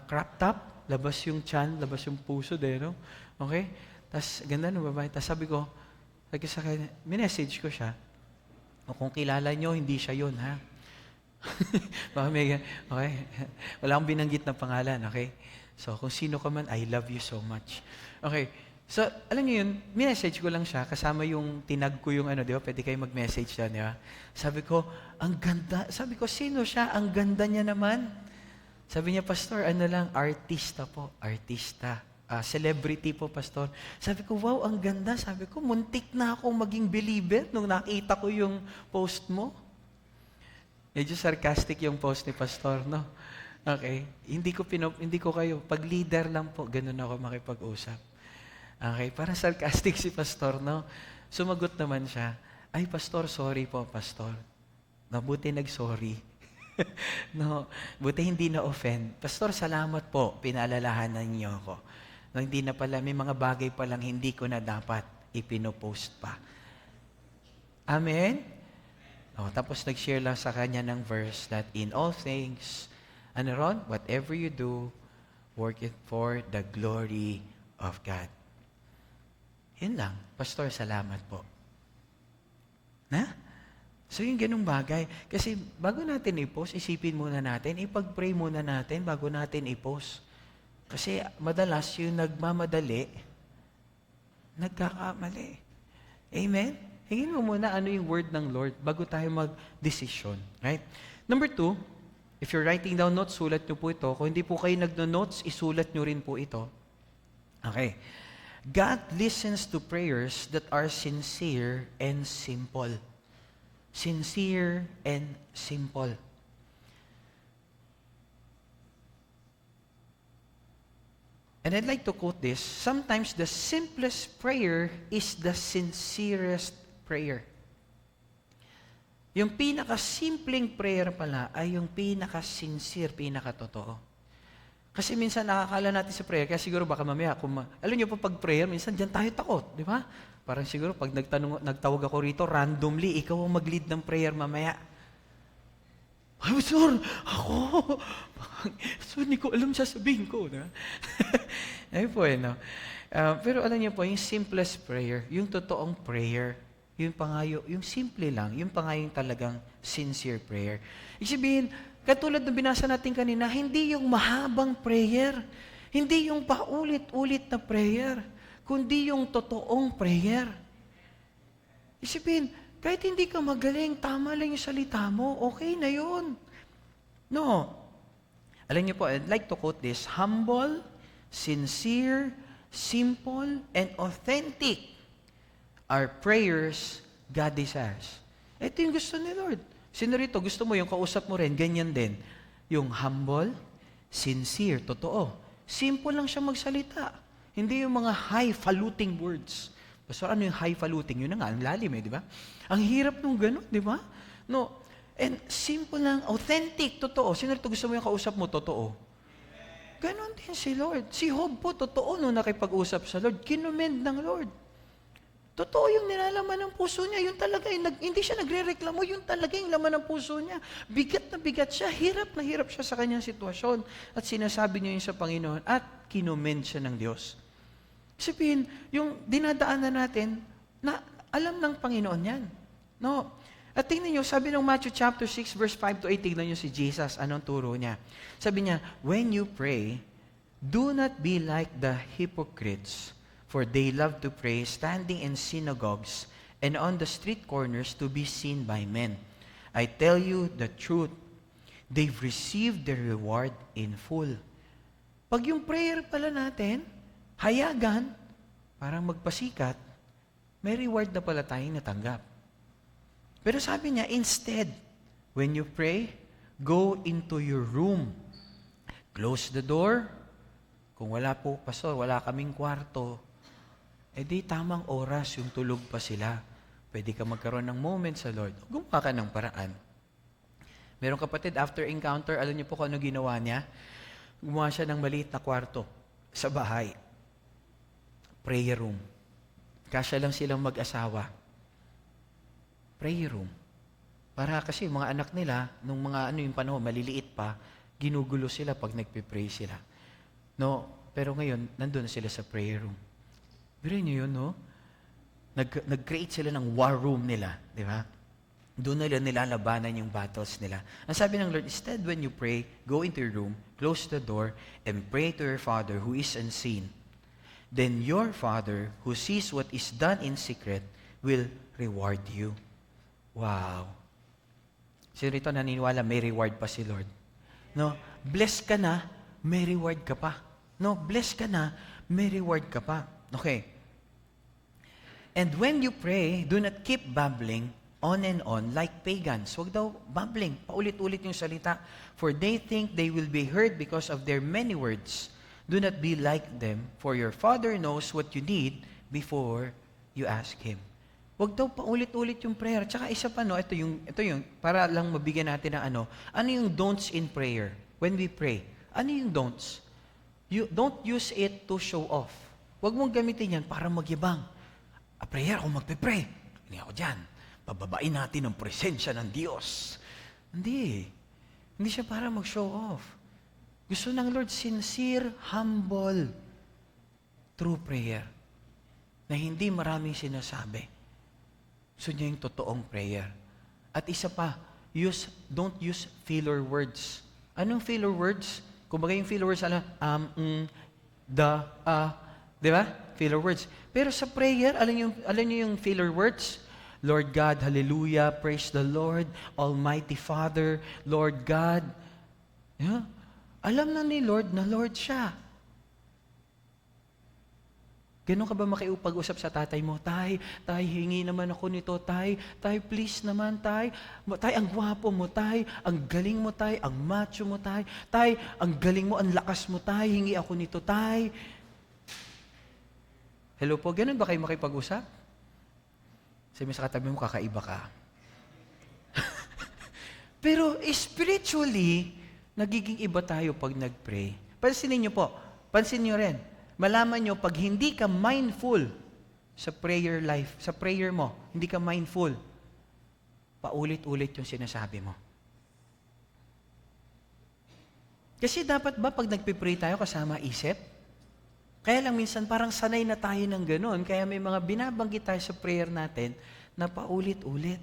A: Crop top. Labas yung tiyan, labas yung puso, no? Okay? Tapos ganda ng babae. Tapos sabi ko sa kanya, minessage ko siya. O kung kilala nyo, hindi siya yun, ha? Okay? Wala akong binanggit na pangalan, okay? So, kung sino ka man, I love you so much. Okay. So, alam niyo yun, minessage ko lang siya, kasama yung tinag ko yung di ba? Pwede kayo mag-message doon, di ba? Sabi ko, ang ganda. Sabi ko, sino siya? Ang ganda niya naman. Sabi niya, Pastor, artista po. Artista. Celebrity po, Pastor. Sabi ko, wow, ang ganda. Sabi ko, muntik na akong maging believer nung nakita ko yung post mo. Medyo sarcastic yung post ni Pastor, no? Okay? Hindi ko kayo, pag leader lang po, ganun ako makipag-usap. Okay? Para sarcastic si Pastor, no? Sumagot naman siya, ay, Pastor, sorry po, Pastor. Mabuti nag-sorry. No, buti hindi na-offend. Pastor, salamat po, pinaalalahanan niyo ako. No, hindi na pala, may mga bagay pa lang hindi ko na dapat ipinopost pa. Amen? Tapos nag-share lang sa kanya ng verse that in all things, Ano ron? Whatever you do, work it for the glory of God. Yun lang. Pastor, salamat po. Na? So yung ganung bagay. Kasi bago natin i-post, isipin muna natin, ipag-pray muna natin bago natin i-post. Kasi madalas yung nagmamadali, nagkakamali. Amen? Hingin mo muna ano yung word ng Lord bago tayo mag-decision. Right? Number 2, if you're writing down notes, sulat nyo po ito. Kung hindi po kayo nagno-notes, isulat nyo rin po ito. Okay. God listens to prayers that are sincere and simple. Sincere and simple. And I'd like to quote this. Sometimes the simplest prayer is the sincerest prayer. Yung pinaka-simpleng prayer pala ay yung pinaka-sincere, pinaka-totoo. Kasi minsan nakakala natin sa prayer, kaya siguro baka mamaya, alam niyo po pag prayer, minsan dyan tayo takot, di ba? Parang siguro pag nagtawag ako rito, randomly, ikaw ang mag-lead ng prayer mamaya. Ay, sir, ako, so hindi ko alam sasabihin ko. Na? Ayun po, no? Pero alam niyo po, yung simplest prayer, yung totoong prayer, yung pangayo, yung simple lang, yung pangayo talagang sincere prayer. Ibig sabihin, katulad ng binasa natin kanina, hindi yung mahabang prayer, hindi yung paulit-ulit na prayer, kundi yung totoong prayer. Isipin, kahit hindi ka magaling, tama lang yung salita mo, okay na yun. No. Alam niyo po, I'd like to quote this, humble, sincere, simple, and authentic are prayers God desires. Ito yung gusto ni Lord. Sino rito, gusto mo yung kausap mo rin, ganyan din. Yung humble, sincere, totoo. Simple lang siya magsalita. Hindi yung mga highfalutin words. Basta ano yung highfalutin? Yun na nga, ang lalim di ba? Ang hirap nung gano'n, di ba? No. And simple lang, authentic, totoo. Sino rito gusto mo yung kausap mo, totoo? Ganon din si Lord. Si Job po, totoo nung nakipag-usap sa Lord. Kinumend ng Lord. Totoo yung nilalaman ng puso niya. Yun talaga, hindi siya nagre-reklamo. Yun talaga yung laman ng puso niya. Bigat na bigat siya. Hirap na hirap siya sa kanyang sitwasyon. At sinasabi niya yun sa Panginoon. At kinumend siya ng Diyos. Sabihin, yung dinadaanan natin, na alam ng Panginoon yan. No. At tingnan nyo, sabi ng Matthew chapter 6, verse 5 to 8, tignan nyo si Jesus, anong turo niya. Sabi niya, when you pray, do not be like the hypocrites, for they love to pray standing in synagogues and on the street corners to be seen by men. I tell you the truth, they've received their reward in full. Pag yung prayer pala natin, hayagan, parang magpasikat, may reward na pala tayong natanggap. Pero sabi niya, instead, when you pray, go into your room. Close the door. Kung wala po, pastor, wala kaming kwarto, di tamang oras yung tulog pa sila. Pwede ka magkaroon ng moment sa Lord. Gumawa ka ng paraan. Merong kapatid, after encounter, alam niyo po kung ano ginawa niya? Gumawa siya ng maliit na kwarto sa bahay. Prayer room. Kasya lang silang mag-asawa. Prayer room. Para kasi mga anak nila, nung mga yung panahon, maliliit pa, ginugulo sila pag nagpe-pray sila. No, pero ngayon, nandun na sila sa prayer room. Biruin niyo yun, no? Nag-create sila ng war room nila, di ba? Doon nila nilalabanan yung battles nila. Ang sabi ng Lord, instead when you pray, go into your room, close the door, and pray to your Father who is unseen. Then your Father, who sees what is done in secret, will reward you. Wow. Sino rito naniniwala may reward pa si Lord? No? Bless ka na, may reward ka pa. No? Bless ka na, may reward ka pa. Okay. And when you pray, do not keep babbling on and on like pagans. Huwag daw babbling. Paulit-ulit yung salita. For they think they will be heard because of their many words. Do not be like them, for your Father knows what you need before you ask Him. Huwag daw paulit-ulit yung prayer. Tsaka isa pa, no, ito yung, para lang mabigyan natin ng ano yung don'ts in prayer? When we pray, ano yung don'ts? You don't use it to show off. Huwag mong gamitin yan para magyabang. Prayer, ako magpe-pray. Hindi ako dyan. Pababain natin ang presensya ng Diyos. Hindi. Hindi siya para mag-show off. Gusto ng Lord sincere, humble, true prayer na hindi maraming sinasabi. Gusto niya yung totoong prayer. At isa pa, don't use filler words. Anong filler words? Kung bagay yung filler words, di ba? Filler words. Pero sa prayer, alam niyo yung filler words? Lord God, hallelujah, praise the Lord, Almighty Father, Lord God. Yeah. Alam na ni Lord na Lord siya. Ganon ka ba makiupag-usap sa tatay mo? Tay, hingi naman ako nito, tay, please naman, tay, ang gwapo mo, tay, ang galing mo, tay, ang macho mo, tay, ang galing mo, ang lakas mo, tay, hingi ako nito, tay. Hello po, ganon ba kayo makipag-usap? Sabi mo sa katabi mo, kakaiba ka. Pero spiritually, nagiging iba tayo pag nag-pray. Pansinin niyo rin, malaman nyo, pag hindi ka mindful sa prayer life, sa prayer mo, hindi ka mindful, paulit-ulit yung sinasabi mo. Kasi dapat ba pag nagpipray tayo kasama isip? Kaya lang minsan parang sanay na tayo ng ganun, kaya may mga binabanggit tayo sa prayer natin na paulit-ulit.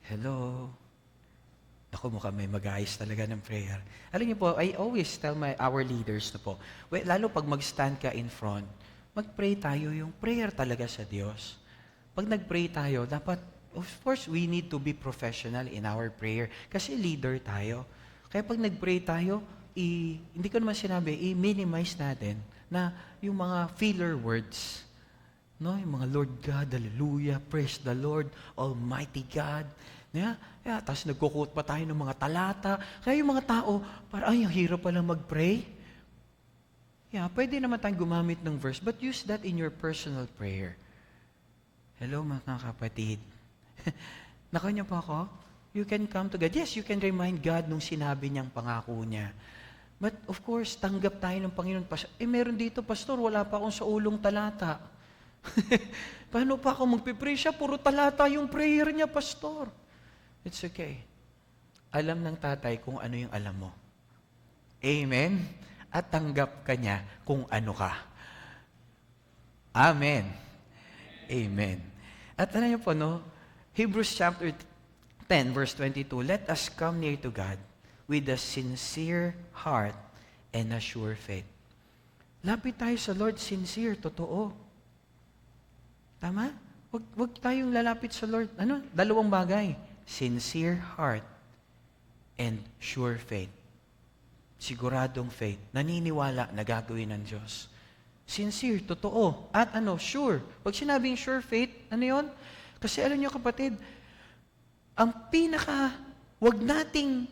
A: Hello? Ako mukhang may mag-ayos talaga ng prayer. Alam niyo po, I always tell our leaders na po, lalo pag mag-stand ka in front, mag-pray tayo yung prayer talaga sa Diyos. Pag nag-pray tayo, dapat, of course, we need to be professional in our prayer kasi leader tayo. Kaya pag nag-pray tayo, hindi ko naman sinabi, i-minimize natin na yung mga filler words. No? Yung mga Lord God, hallelujah, praise the Lord, Almighty God. Tapos nagkukot pa tayo ng mga talata. Kaya yung mga tao, parang, ang hirap palang mag-pray. Pwede naman tayong gumamit ng verse, but use that in your personal prayer. Hello mga kapatid. Nakanya pa ako? You can come to God. Yes, you can remind God nung sinabi niyang pangako niya. But of course, tanggap tayo ng Panginoon. Meron dito, Pastor, wala pa akong sa ulong talata. Paano pa ako magpipray siya? Puro talata yung prayer niya, Pastor. It's okay. Alam ng tatay kung ano yung alam mo. Amen? At tanggap ka niya kung ano ka. Amen. Amen. At ano niyo po, no? Hebrews chapter 10, verse 22, let us come near to God with a sincere heart and a sure faith. Lapit tayo sa Lord, sincere, totoo. Tama? Wag tayong lalapit sa Lord. Dalawang bagay. Sincere heart and sure faith. Siguradong faith. Naniniwala na gagawin ng Diyos. Sincere, totoo. At sure. Pag sinabing sure faith, ano yun? Kasi alam niyo kapatid, ang wag nating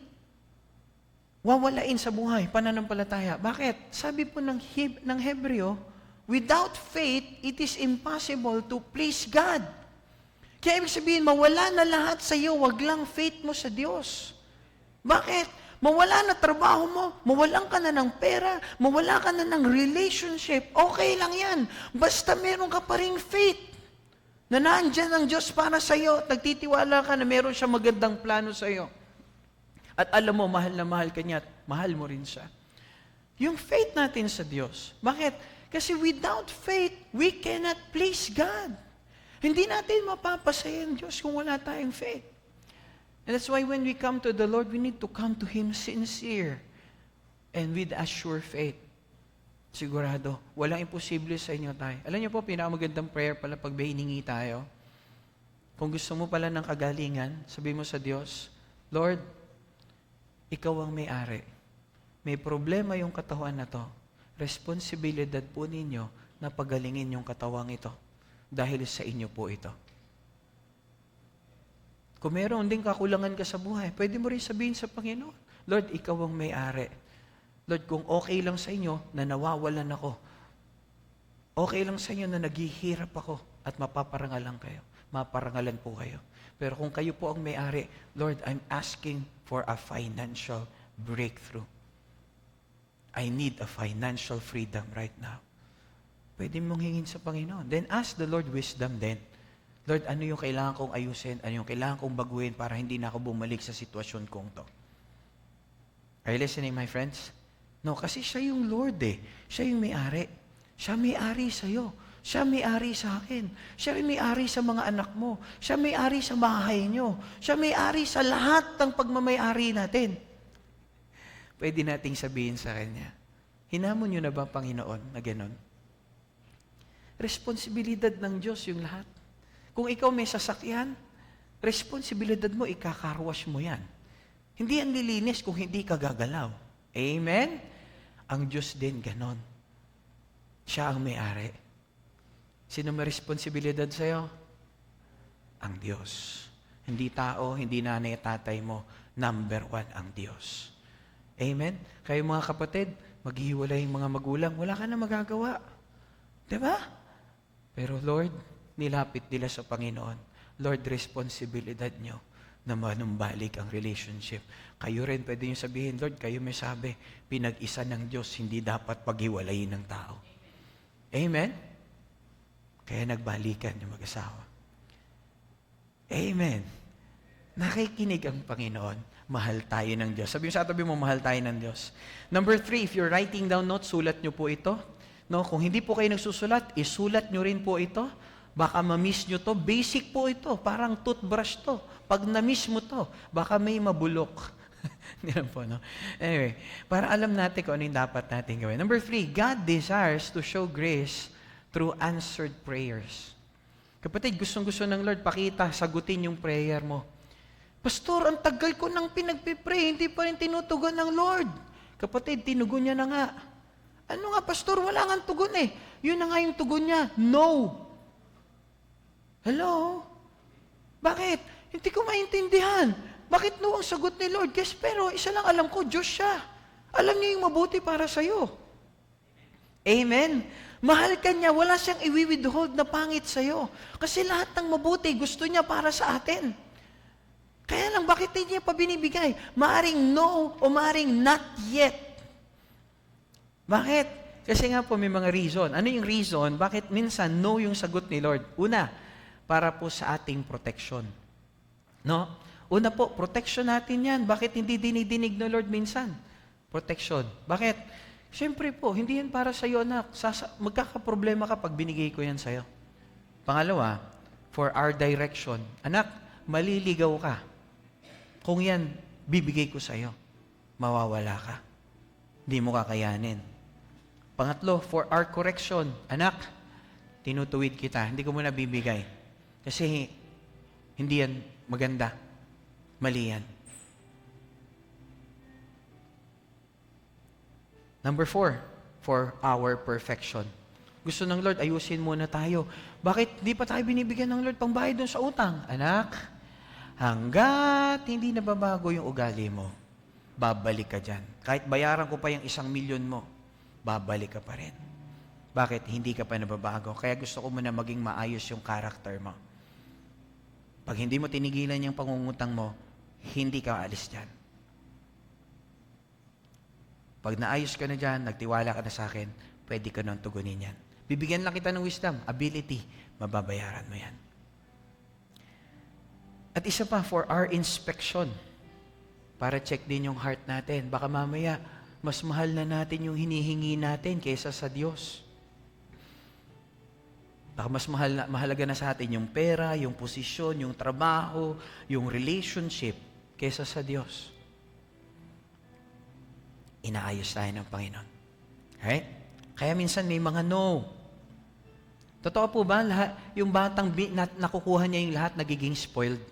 A: wawalain sa buhay, pananampalataya. Bakit? Sabi po ng Hebreo, without faith, it is impossible to please God. Kaya ibig sabihin, mawala na lahat sa iyo, wag lang faith mo sa Diyos. Bakit? Mawala na trabaho mo, mawalan ka na ng pera, mawala ka na ng relationship, okay lang yan. Basta meron ka pa ring faith na nandyan ang Diyos para sa iyo, nagtitiwala ka na meron siya magandang plano sa iyo. At alam mo, mahal na mahal ka niya at mahal mo rin siya. Yung faith natin sa Diyos. Bakit? Kasi without faith, we cannot please God. Hindi natin mapapasaya ang Diyos kung wala tayong faith. And that's why when we come to the Lord, we need to come to Him sincere and with a sure faith. Sigurado, walang imposible sa inyo tayo. Alam niyo po, pinakamagandang prayer pala pag hiningi tayo. Kung gusto mo pala ng kagalingan, sabi mo sa Diyos, Lord, Ikaw ang may-ari. May problema yung katawan na to. Responsibilidad po ninyo na pagalingin yung katawang ito. Dahil sa inyo po ito. Kung meron ding kakulangan ka sa buhay, pwede mo rin sabihin sa Panginoon, Lord, Ikaw ang may-ari. Lord, kung okay lang sa inyo na nawawalan ako, okay lang sa inyo na naghihirap ako at mapaparangalan kayo. Maparangalan po kayo. Pero kung kayo po ang may-ari, Lord, I'm asking for a financial breakthrough. I need a financial freedom right now. Pwede mong hingin sa Panginoon. Then ask the Lord wisdom then. Lord, ano yung kailangan kong ayusin? Ano yung kailangan kong baguhin para hindi na ako bumalik sa sitwasyon kong to? Are you listening, my friends? No, kasi siya yung Lord eh. Siya yung may-ari. Siya may-ari sa'yo. Siya may-ari sa akin. Siya may-ari sa mga anak mo. Siya may-ari sa bahay nyo. Siya may-ari sa lahat ng pagmamay-ari natin. Pwede nating sabihin sa Kanya, hinamon nyo na ba, Panginoon, na gano'n? Responsibilidad ng Diyos yung lahat. Kung ikaw may sasakyan, responsibilidad mo, ikakarwash mo yan. Hindi yan lilinis kung hindi ka gagalaw. Amen? Ang Diyos din ganon. Siya ang may-ari. Sino may responsibilidad sa'yo? Ang Diyos. Hindi tao, hindi nanay at tatay mo. Number 1 ang Diyos. Amen? Kayo mga kapatid, maghihiwalay yung mga magulang, wala ka na magagawa. Diba? Pero Lord, nilapit nila sa Panginoon. Lord, responsibilidad nyo na manumbalik ang relationship. Kayo rin, pwede nyo sabihin, Lord, kayo may sabi, pinag-isa ng Diyos, hindi dapat paghiwalayin ng tao. Amen? Kaya nagbalikan yung mag-asawa. Amen. Nakikinig ang Panginoon. Mahal tayo ng Diyos. Sabi mo sa tabi mo, mahal tayo ng Diyos. Number 3, if you're writing down notes, sulat nyo po ito. No, kung hindi po kayo nagsusulat, isulat nyo rin po ito. Baka ma-miss nyo to. Basic po ito. Parang toothbrush to. Pag na-miss mo to, baka may mabulok. Hindi lang po, no? Anyway, para alam natin kung ano yung dapat natin gawin. Number 3, God desires to show grace through answered prayers. Kapatid, gustong-gusto ng Lord, pakita, sagutin yung prayer mo. Pastor, ang tagal ko nang pinagpipray, hindi pa rin tinutugon ng Lord. Kapatid, tinugon niya na nga. Ano nga, Pastor? Wala nga tugon eh. Yun na nga yung tugon niya. No. Hello? Bakit? Hindi ko maintindihan. Bakit no ang sagot ni Lord? Yes, pero isa lang alam ko, Diyos siya. Alam niya yung mabuti para sa'yo. Amen? Mahal ka niya, wala siyang i-withhold na pangit sa'yo. Kasi lahat ng mabuti, gusto niya para sa atin. Kaya lang, bakit hindi niya pa binibigay? Maaring no o maaring not yet. Bakit? Kasi nga po may mga reason. Ano yung reason? Bakit minsan no yung sagot ni Lord? Una, para po sa ating protection. No? Una po, protection natin yan. Bakit hindi dinidinig ng Lord minsan? Protection. Bakit? Siyempre po, hindi yan para sa iyo, anak. Magkakaproblema ka pag binigay ko yan sa iyo. Pangalawa, for our direction. Anak, maliligaw ka. Kung yan, bibigay ko sa iyo. Mawawala ka. Hindi mo kakayanin. Pangatlo, for our correction. Anak, tinutuwid kita. Hindi ko muna bibigay. Kasi hindi yan maganda. Mali yan. Number 4, for our perfection. Gusto ng Lord, ayusin muna tayo. Bakit di pa tayo binibigyan ng Lord pangbayad dun sa utang? Anak, hanggat hindi nababago yung ugali mo, babalik ka dyan. Kahit bayaran ko pa yung 1,000,000 mo, babalik ka pa rin. Bakit? Hindi ka pa nababago. Kaya gusto ko muna maging maayos yung character mo. Pag hindi mo tinigilan yung pangungutang mo, hindi ka aalis dyan. Pag naayos ka na dyan, nagtiwala ka na sa akin, pwede ka nang tugunin yan. Bibigyan lang kita ng wisdom, ability, mababayaran mo yan. At isa pa, for our inspection, para check din yung heart natin. Baka mamaya, mas mahal na natin yung hinihingi natin kaysa sa Diyos. Baka mas mahalaga na sa atin yung pera, yung posisyon, yung trabaho, yung relationship, kaysa sa Diyos. Inaayos tayo ng Panginoon. Right? Kaya minsan may mga no. Totoo po ba, yung batang nakukuha niya yung lahat, nagiging spoiled?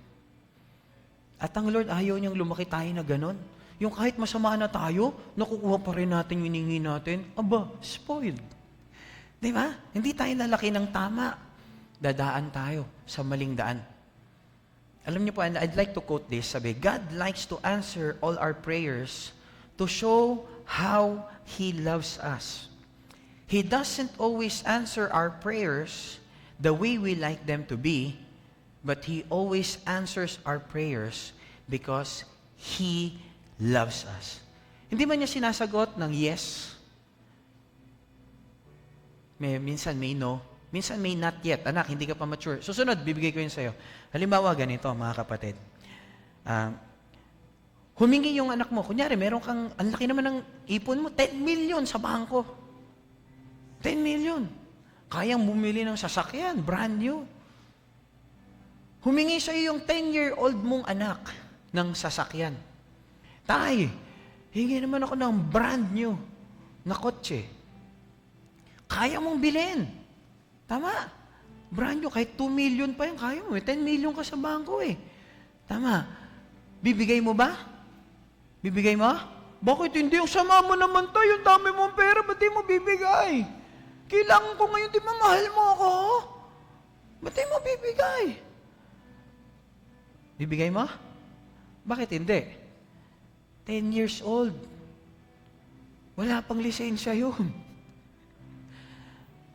A: At ang Lord, ayaw niyang lumaki tayo na ganon. Yung kahit masama na tayo, nakukuha pa rin natin yung hiningi natin. Aba, spoiled. Di ba? Hindi tayo nalaki ng tama. Dadaan tayo sa maling daan. Alam niyo po, and I'd like to quote this. Sabi, God likes to answer all our prayers to show how He loves us. He doesn't always answer our prayers the way we like them to be, but He always answers our prayers because He loves us. Hindi man niya sinasagot ng yes. Minsan may no. Minsan may not yet. Anak, hindi ka pa mature. Susunod, bibigay ko yun sa'yo. Halimbawa, ganito, mga kapatid. Humingi yung anak mo. Kunyari, meron kang, ang laki naman ng ipon mo, 10 million sa bangko. 10 million. Kayang bumili ng sasakyan, brand new. Humingi sa iyo yung 10-year-old mong anak ng sasakyan. Tay, hingi naman ako ng brand new na kotse. Kaya mong bilhin. Tama. Brand new, kahit 2 million pa yun, kaya mo. 10 million ka sa bangko eh. Tama. Bibigay mo ba? Bibigay mo? Bakit hindi? Yung sama mo naman tayo, yung dami mong pera, ba't di mo bibigay? Kailangan ko ngayon, di ba mahal mo ako? Ba't di mo bibigay? Bibigay mo? Bakit hindi? 10 years old. Wala pang lisensya yun.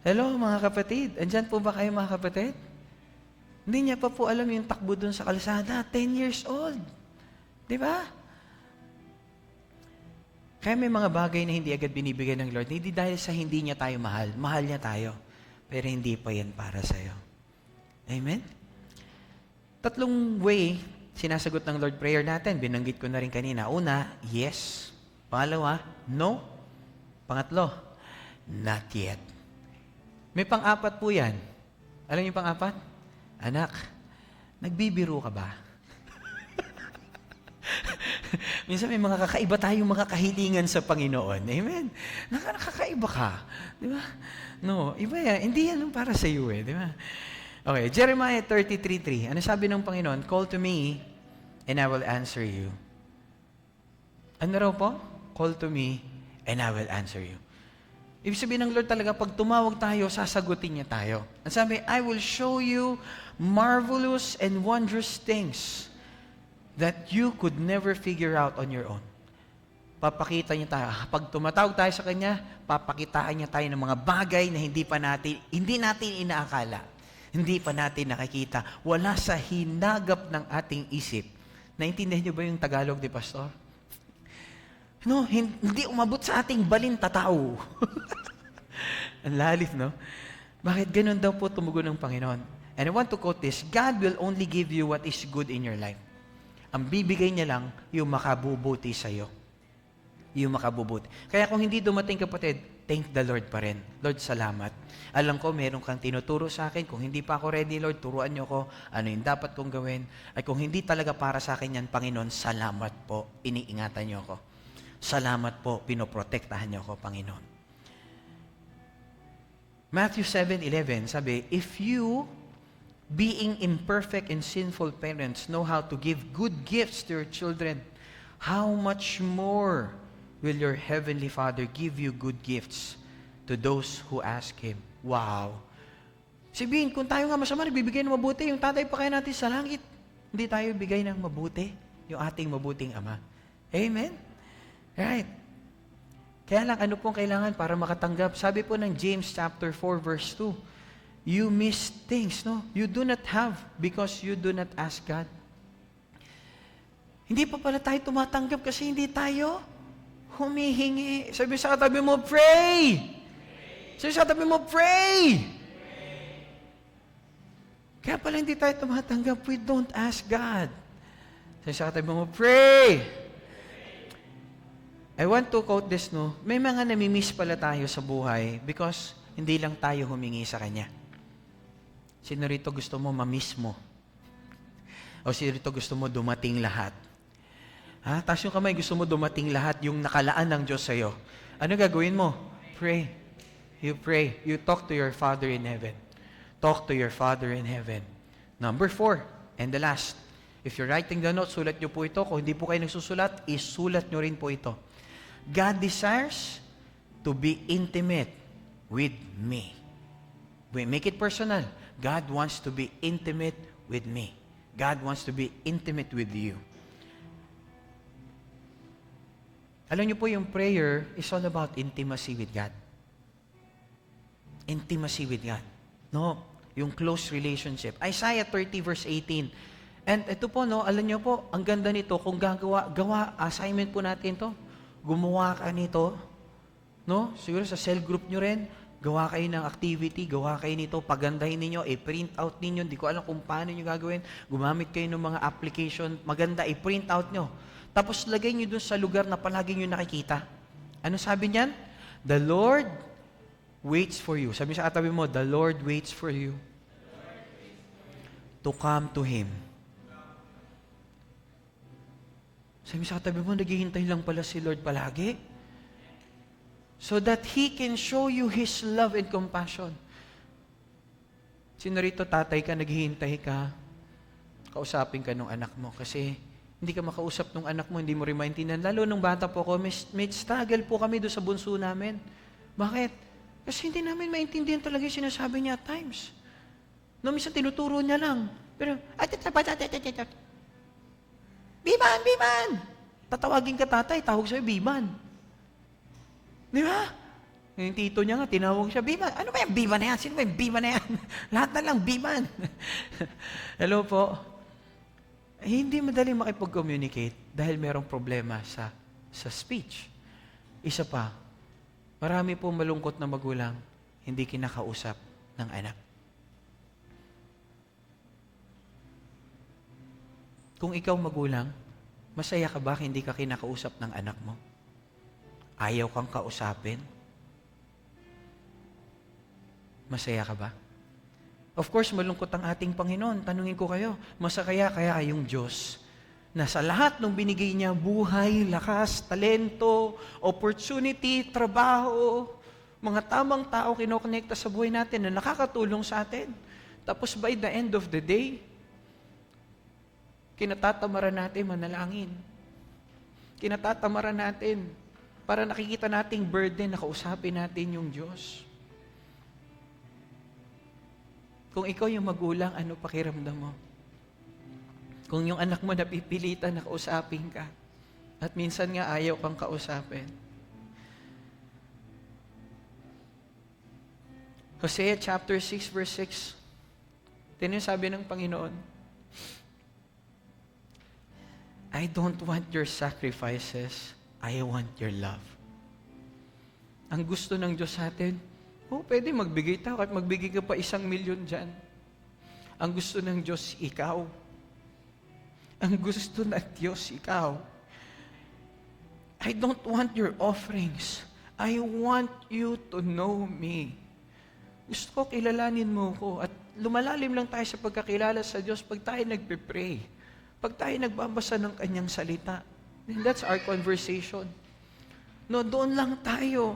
A: Hello mga kapatid, andyan po ba kayo mga kapatid? Hindi niya pa po alam yung takbo dun sa kalsada, 10 years old. Di ba? Kaya may mga bagay na hindi agad binibigay ng Lord, hindi dahil sa hindi niya tayo mahal. Mahal niya tayo, pero hindi pa yan para sa'yo. Amen? 3 way sinasagot ng Lord prayer natin. Binanggit ko na rin kanina. Una, yes. Pangalawa, no. Pangatlo, not yet. May pang-apat po yan. Alam niyo pang-apat? Anak, nagbibiro ka ba? Minsan may mga kakaiba tayong mga kahilingan sa Panginoon. Amen? Nakakaiba ka. Di ba? No, iba yan. Hindi yan para sa iyo eh. Di ba? Okay, Jeremiah 33:3. Ano sabi ng Panginoon? Call to me and I will answer you. Ano raw po? Call to me and I will answer you. Ibig sabihin ng Lord talaga, pag tumawag tayo, sasagutin niya tayo. Ang sabi, I will show you marvelous and wondrous things that you could never figure out on your own. Papakita niya tayo. Pag tumatawag tayo sa Kanya, papakitaan niya tayo ng mga bagay na hindi natin inaakala. Hindi pa natin nakikita. Wala sa hinagap ng ating isip. Naintindihan niyo ba yung Tagalog ni Pastor? No, hindi umabot sa ating balintataw. Ang lalim, no? Bakit ganun daw po tumugon ng Panginoon? And I want to quote this, God will only give you what is good in your life. Ang bibigay niya lang, yung makabubuti sa'yo. Yung makabubuti. Kaya kung hindi dumating kapatid, thank the Lord pa rin. Lord, salamat. Alam ko, meron kang tinuturo sa akin. Kung hindi pa ako ready, Lord, turuan niyo ko ano yung dapat kong gawin. Ay kung hindi talaga para sa akin yan, Panginoon, salamat po. Iniingatan niyo ako. Salamat po. Pinoprotektahan niyo ako, Panginoon. Matthew 7:11, sabi, if you being imperfect and sinful parents know how to give good gifts to your children, how much more will your Heavenly Father give you good gifts to those who ask Him? Wow! Sabihin, kung tayo nga masama, nagbibigay ng mabuti, yung tatay pa kaya natin sa langit, hindi tayo bigay ng mabuti, yung ating mabuting Ama. Amen? Right. Kaya lang, ano pong kailangan para makatanggap? Sabi po ng James chapter 4 verse 2, you miss things, no? You do not have because you do not ask God. Hindi pa pala tayo tumatanggap kasi hindi tayo humihingi. Sabi sa katabi mo, pray! Sabi sa katabi mo, pray! Kaya pala hindi tayo tumatanggap, we don't ask God. Sabi sa katabi mo, pray! I want to quote this, no? May mga namimiss pala tayo sa buhay because hindi lang tayo humingi sa Kanya. Sino rito gusto mo mamiss mo? O sino rito gusto mo dumating lahat? Ha? Taas yung kamay, gusto mo dumating lahat yung nakalaan ng Diyos sa'yo. Ano gagawin mo? Pray. You pray. You talk to your Father in heaven. Talk to your Father in heaven. Number 4, and the last. If you're writing the notes, sulat nyo po ito. Kung hindi po kayo nagsusulat, isulat nyo rin po ito. God desires to be intimate with me. We make it personal. God wants to be intimate with me. God wants to be intimate with you. Alam niyo po, yung prayer is all about intimacy with God. Intimacy with God. No? Yung close relationship. Isaiah 30 verse 18. And ito po, no, alam niyo po, ang ganda nito, kung gawa, assignment po natin to. Gumawa ka nito. No? Siguro sa cell group nyo rin, gawa kayo ng activity, gawa kayo nito, pagandahin ninyo, i-print out ninyo, hindi ko alam kung paano nyo gagawin, gumamit kayo ng mga application, maganda, i-print out nyo. Tapos lagay niyo doon sa lugar na palagi niyo nakikita. Ano sabi niyan? The Lord waits for you. Sabi sa katabi mo, the Lord waits for you to come to Him. Sabi sa katabi mo, naghihintay lang pala si Lord palagi. So that He can show you His love and compassion. Sino rito, tatay ka, naghihintay ka, kausapin ka ng anak mo. Kasi hindi ka makausap ng anak mo, hindi mo rin maintindihan. Lalo nung bata po ako, may struggle po kami doon sa bunso namin. Bakit? Kasi hindi namin maintindihan talaga yung sinasabi niya at times. No, minsan tinuturo niya lang. Pero, Biman, Biman! Tatawagin ka tatay, tawag sa'yo, Biman. Di ba? Yung tito niya nga, tinawag siya, Biman. Ano ba yung Biman na yan? Sino ba yung Biman na yan? Lahat na lang, Biman. Hello po. Hindi madaling makipag-communicate dahil merong problema sa speech. Isa pa, marami po malungkot na magulang, hindi kinakausap ng anak. Kung ikaw magulang, masaya ka ba hindi ka kinakausap ng anak mo? Ayaw kang kausapin? Masaya ka ba? Of course, malungkot ang ating Panginoon. Tanungin ko kayo, masakaya kaya yung Diyos na sa lahat ng binigay niya, buhay, lakas, talento, opportunity, trabaho, mga tamang tao kinokonekta sa buhay natin na nakakatulong sa atin. Tapos by the end of the day, kinatatamaran natin manalangin. Kinatatamaran natin para nakikita nating burden na kausapin natin yung Diyos. Kung ikaw yung magulang, ano pakiramdam mo? Kung yung anak mo napipilitan na kausapin ka, at minsan nga ayaw kang kausapin. Hosea chapter 6 verse 6. Tingnan yung sabi ng Panginoon, I don't want your sacrifices, I want your love. Ang gusto ng Diyos sa atin, pwede magbigay tayo, kahit magbigay ka pa 1,000,000 dyan. Ang gusto ng Diyos, ikaw. Ang gusto ng Diyos, ikaw. I don't want your offerings. I want you to know me. Gusto ko kilalanin mo ko at lumalalim lang tayo sa pagkakilala sa Diyos pag tayo nagpe-pray. Pag tayo nagbabasa ng Kanyang salita. And that's our conversation. No, doon lang tayo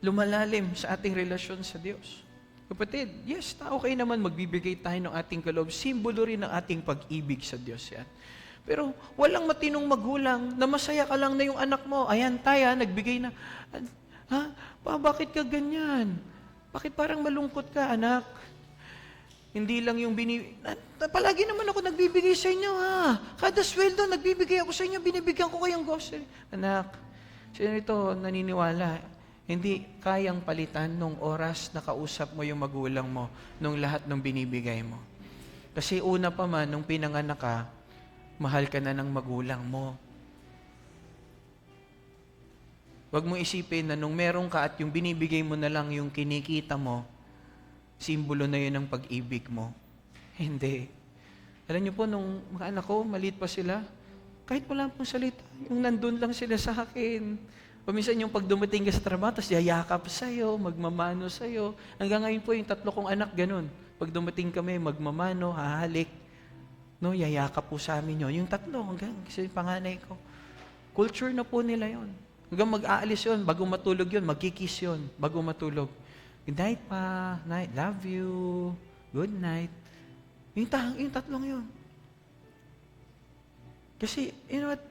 A: lumalalim sa ating relasyon sa Diyos. Kapatid, yes, okay naman magbibigay tayo ng ating kaloob. Simbolo rin ng ating pag-ibig sa Diyos yan. Pero walang matinong magulang na masaya ka lang na yung anak mo. Ayan tayo, nagbigay na. Bakit ka ganyan? Bakit parang malungkot ka, anak? Hindi lang yung palagi naman ako nagbibigay sa inyo, ha? Kada sweldo, nagbibigay ako sa inyo, binibigyan ko kayong grocery. Anak, sino ito naniniwala? Hindi kayang palitan nung oras na kausap mo yung magulang mo, nung lahat ng binibigay mo. Kasi una pa man, nung pinanganak ka, mahal ka na ng magulang mo. Huwag mo isipin na nung meron ka at yung binibigay mo na lang yung kinikita mo, simbolo na yun ng pag-ibig mo. Hindi. Alam niyo po, nung mga anak ko, maliit pa sila, kahit wala pong salita, yung nandun lang sila sa akin. O minsan yung pag dumating ka sa trabaho, tapos yayakap sa'yo, magmamano sa'yo. Hanggang ngayon po, yung 3 kong anak, ganun. Pag dumating kami, magmamano, hahalik. No, yayakap po sa amin yun. Yung 3, hanggang kasi panganay ko. Culture na po nila yon. Hanggang mag-aalis yun, bago matulog yun, magkikiss yun, bago matulog. Good night pa, night, love you, good night. Yung 3 yun. Kasi, you know what,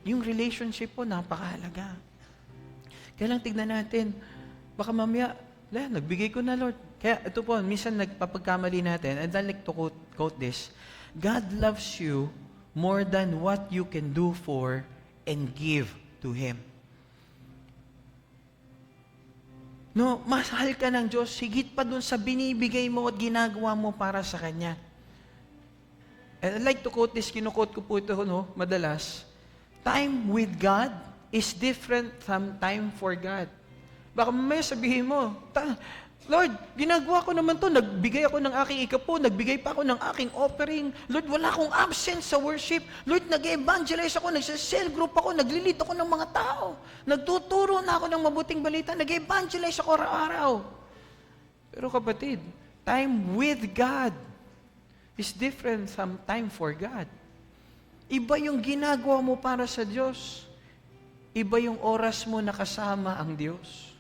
A: yung relationship po, napakahalaga. Kaya lang tignan natin, baka mamaya, nagbigay ko na, Lord. Kaya ito po, minsan nagpapagkamali natin, and I'd like to quote this, God loves you more than what you can do for and give to Him. No, mahal ka ng Diyos, higit pa dun sa binibigay mo at ginagawa mo para sa Kanya. And I'd like to quote this, kinukot ko po ito, no, madalas. Time with God is different from time for God. Baka mamaya sabihin mo, Lord, ginagawa ko naman to. Nagbigay ako ng aking ikapo, nagbigay pa ako ng aking offering. Lord, wala akong absence sa worship. Lord, nag-evangelize ako, nagsa-cell group ako, naglilid ako ng mga tao. Nagtuturo na ako ng mabuting balita, nag-evangelize ako araw-araw. Pero kapatid, time with God is different from time for God. Iba yung ginagawa mo para sa Diyos. Iba yung oras mo na kasama ang Diyos.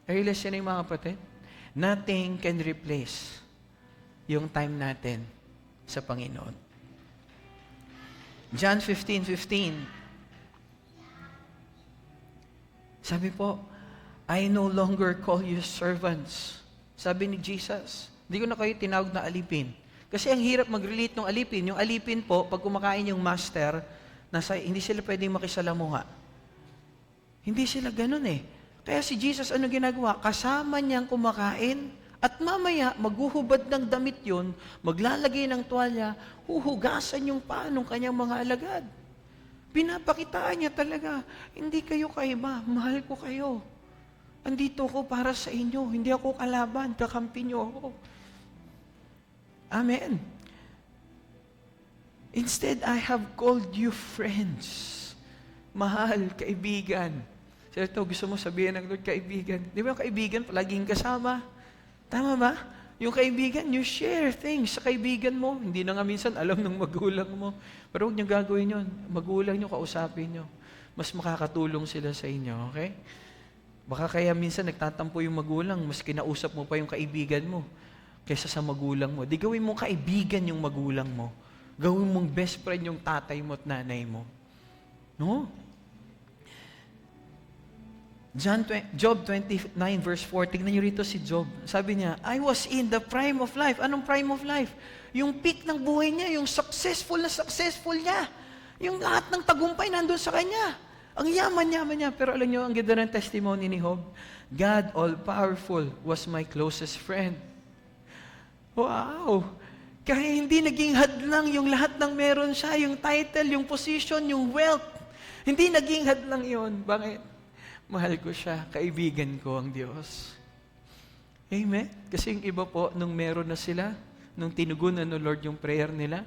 A: Are you listening, mga kapatid? Nothing can replace yung time natin sa Panginoon. John 15:15. Sabi po, I no longer call you servants. Sabi ni Jesus, hindi ko na kayo tinawag na alipin. Kasi ang hirap mag-relate ng alipin. Yung alipin po, pag kumakain yung master, hindi sila pwedeng makisalamuha. Hindi sila ganun eh. Kaya si Jesus, ano ginagawa? Kasama niyang kumakain at mamaya maghuhubad ng damit yun, maglalagay ng tuwalya, huhugasan yung paa ng kanyang mga alagad. Pinapakitaan niya talaga, hindi kayo kaiba, mahal ko kayo. Andito ko para sa inyo, hindi ako kalaban, kakampi niyo ako. Amen. Instead, I have called you friends. Mahal, kaibigan. So ito, gusto mo sabihin ng Lord, kaibigan. Di ba yung kaibigan, palaging kasama? Tama ba? Yung kaibigan, you share things sa kaibigan mo. Hindi na nga minsan alam ng magulang mo. Pero huwag niyo gagawin yun. Magulang niyo, kausapin niyo. Mas makakatulong sila sa inyo, okay? Baka kaya minsan nagtatampo yung magulang, mas kinausap mo pa yung kaibigan mo kaysa sa magulang mo. Di gawin mong kaibigan yung magulang mo. Gawin mong best friend yung tatay mo at nanay mo. No? Job 29 verse 4, tingnan niyo rito si Job. Sabi niya, I was in the prime of life. Anong prime of life? Yung peak ng buhay niya, yung successful niya. Yung lahat ng tagumpay nandun sa kanya. Ang yaman-yaman niya. Pero alam niyo, ang ganda ng testimony ni Job, God all-powerful was my closest friend. Wow! Kaya hindi naging hadlang yung lahat ng meron siya, yung title, yung position, yung wealth. Hindi naging hadlang yon. Bakit? Mahal ko siya, kaibigan ko ang Diyos. Amen? Kasi yung iba po, nung meron na sila, nung tinugunan ng Lord yung prayer nila,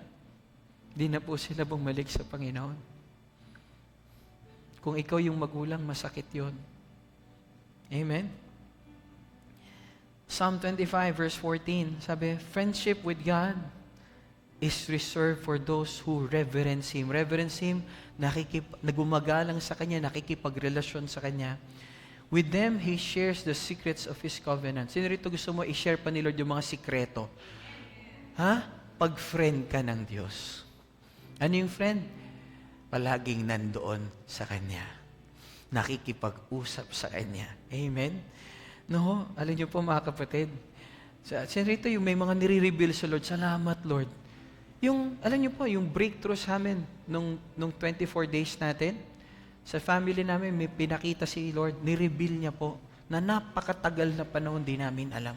A: di na po sila bumalik sa Panginoon. Kung ikaw yung magulang, masakit yon. Amen? Psalm 25 verse 14, sabi, friendship with God is reserved for those who reverence Him. Reverence Him, nagumagalang sa Kanya, nakikipagrelasyon sa Kanya. With them, He shares the secrets of His covenant. Sino rito gusto mo i-share pa ni Lord yung mga sikreto? Ha? Pag-friend ka ng Diyos. Ano yung friend? Palaging nandoon sa Kanya. Nakikipag-usap sa Kanya. Amen? No, alam niyo po mga kapatid, sino rito yung may mga nire-reveal sa Lord, salamat Lord. Yung, alam niyo po, yung breakthrough sa amin nung 24 days natin, sa family namin, may pinakita si Lord, ni-reveal niya po, na napakatagal na panahon di namin alam.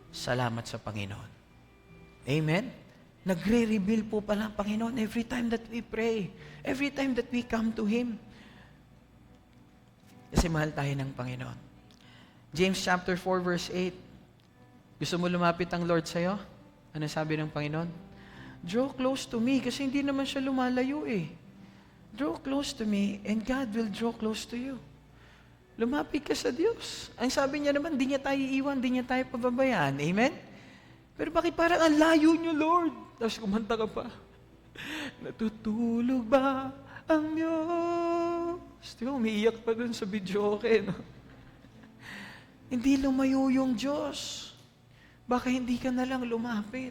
A: Salamat sa Panginoon. Amen? Nagre-reveal po pala ang Panginoon every time that we pray, every time that we come to Him. Kasi mahal tayo ng Panginoon. James chapter 4 verse 8, gusto mo lumapit ang Lord sa'yo? Ano sabi ng Panginoon? Draw close to me, kasi hindi naman siya lumalayo eh. Draw close to me, and God will draw close to you. Lumapit ka sa Diyos. Ang sabi niya naman, di niya tayo iiwan, di niya tayo pababayaan. Amen? Pero bakit parang ang layo niyo, Lord? Tapos kumanta ka pa. Natutulog ba ang Diyos? Di ba, umiiyak pa dun sa video, okay, no? Hindi lumayo yung Diyos. Baka hindi ka na lang lumapit.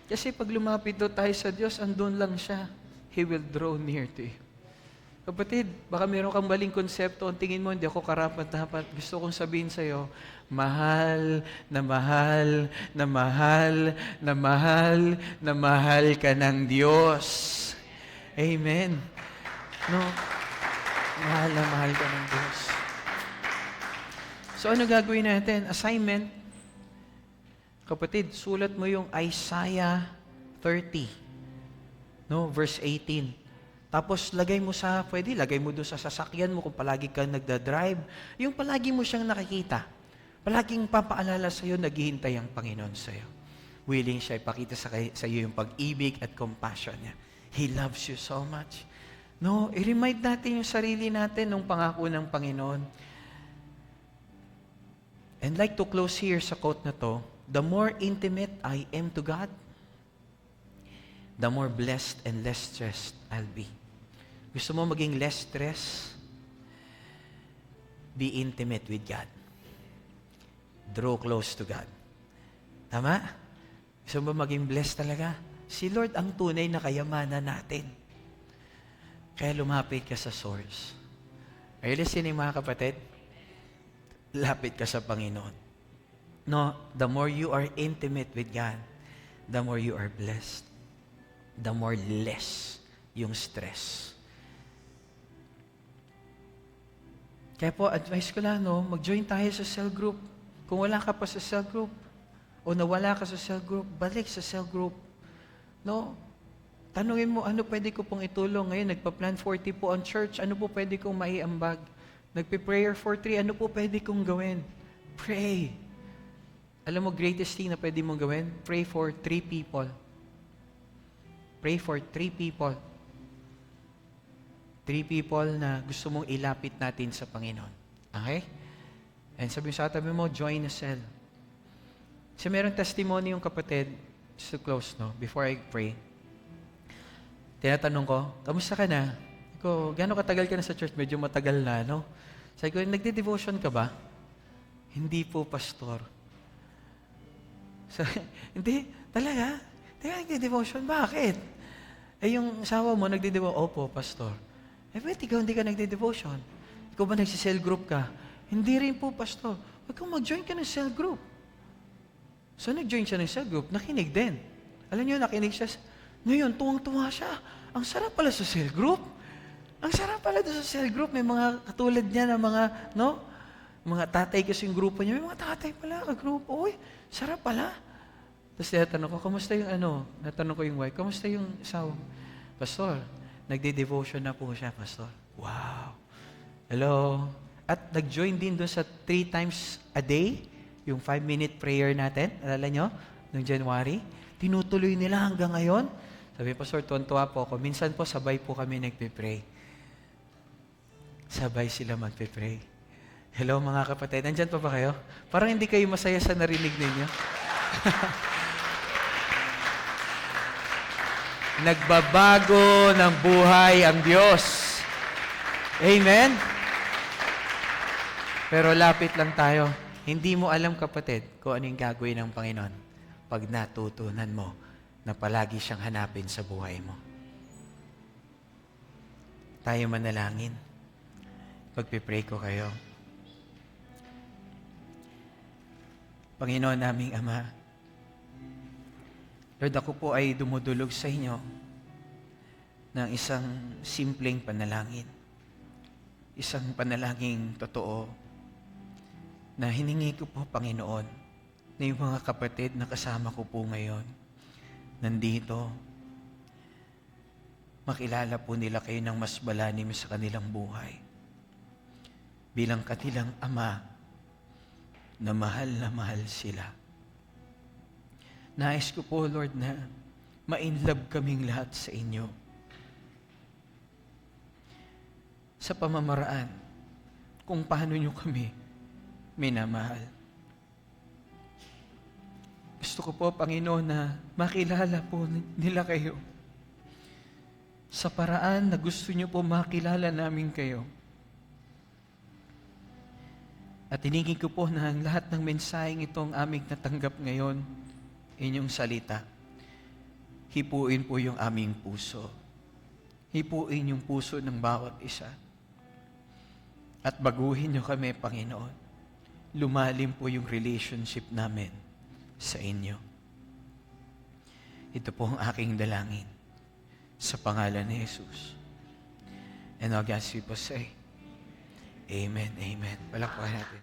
A: Kasi pag lumapit daw tayo sa Diyos, andun lang siya. He will draw near to you. Kapatid, baka meron kang maling konsepto. Ang tingin mo, hindi ako karapat-dapat. Gusto kong sabihin sa'yo, mahal, na mahal, na mahal, na mahal, na mahal ka ng Diyos. Amen. No? Mahal na mahal ka ng Diyos. So ano gagawin natin? Assignment. Kapatid, sulat mo yung Isaiah 30. No, verse 18. Tapos pwede lagay mo doon sa sasakyan mo kung palagi kang nagda-drive. Yung palagi mo siyang nakikita. Palaging papaalala sa iyo, naghihintay ang Panginoon sa iyo. Willing siya ipakita sa iyo yung pag-ibig at compassion niya. He loves you so much. No, i-remind natin yung sarili natin ng pangako ng Panginoon. And like to close here sa quote na to, the more intimate I am to God, the more blessed and less stressed I'll be. Gusto mo maging less stress? Be intimate with God. Draw close to God. Tama? Gusto mo maging blessed talaga? Si Lord ang tunay na kayamanan natin. Kaya lumapit ka sa source. Are you listening, mga kapatid? Lapit ka sa Panginoon. No, the more you are intimate with God, the more you are blessed. The more less yung stress. Kaya po, advice ko lang, no, mag-join tayo sa cell group. Kung wala ka pa sa cell group, o nawala ka sa cell group, balik sa cell group. No? Tanungin mo, ano pwede ko pong itulong? Ngayon, nagpa-plan 40 po on church, ano po pwede kong maiambag? Nagpe-prayer for 3, ano po pwede kong gawin? Pray. Alam mo, greatest thing na pwede mong gawin? Pray for 3 people. Pray for 3 people. 3 people na gusto mong ilapit natin sa Panginoon. Okay? And sabi mo, join a cell. Kasi meron testimony yung kapatid, just to close, no, before I pray. Tinatanong ko, kamusta ka na? Ko, gano'ng katagal ka na sa church? Medyo matagal na, no? Sabi ko, nagde-devotion ka ba? Hindi po, pastor. So, hindi, talaga? Hindi ka nagde-devotion? Bakit? Eh, yung asawa mo, nagde-devotion? Opo, pastor. Eh, ba't ikaw hindi ka nagde-devotion? Ikaw ba nagsisell group ka? Hindi rin po, pastor. Huwag kang mag-join ka ng cell group. So, nag-join siya ng cell group, nakinig din. Alam niyo, nakinig siya. Ngayon, tuwang-tuwa siya. Ang sarap pala sa cell group. Ang sarap pala doon sa cell group. May mga katulad niya na mga, no? Mga tatay kasi yung grupo niya. May mga tatay pala, ka-grupo. Uy, sarap pala. Tapos tinatanong ko, kamusta yung natanong ko yung wife, kamusta yung asawa? Pastor, nagde-devotion na po siya, pastor. Wow. Hello. At nag-join din doon sa 3 times a day, yung 5-minute prayer natin. Alala nyo? Noong January. Tinutuloy nila hanggang ngayon. Sabi, pastor, tuwan-tuwa po ako. Minsan po, sabay po kami nagpe-pray. Sabay sila magpe-pray. Hello, mga kapatid. Nandyan pa ba kayo? Parang hindi kayo masaya sa narinig ninyo. Nagbabago ng buhay ang Diyos. Amen? Pero lapit lang tayo. Hindi mo alam, kapatid, kung ano yung gagawin ng Panginoon pag natutunan mo na palagi siyang hanapin sa buhay mo. Tayo manalangin. Pagpipray ko kayo. Panginoon naming Ama, Lord, ako po ay dumudulog sa inyo ng isang simpleng panalangin. Isang panalangin totoo na hiningi ko po, Panginoon, na yung mga kapatid na kasama ko po ngayon, nandito, makilala po nila kayo ng mas malalim sa kanilang buhay. Bilang kanilang Ama, na mahal sila. Nais ko po, Lord, na ma-inlove kaming lahat sa inyo. Sa pamamaraan kung paano nyo kami minamahal. Gusto ko po, Panginoon, na makilala po nila kayo sa paraan na gusto nyo po makilala namin kayo. At hiningin ko po na ang lahat ng mensaheng itong aming natanggap ngayon, inyong salita, hipuin po yung aming puso. Hipuin yung puso ng bawat isa. At baguhin nyo kami, Panginoon. Lumalim po yung relationship namin sa inyo. Ito po ang aking dalangin sa pangalan ni Jesus. And all God's people say, Amen, Amen. Palakpakan natin.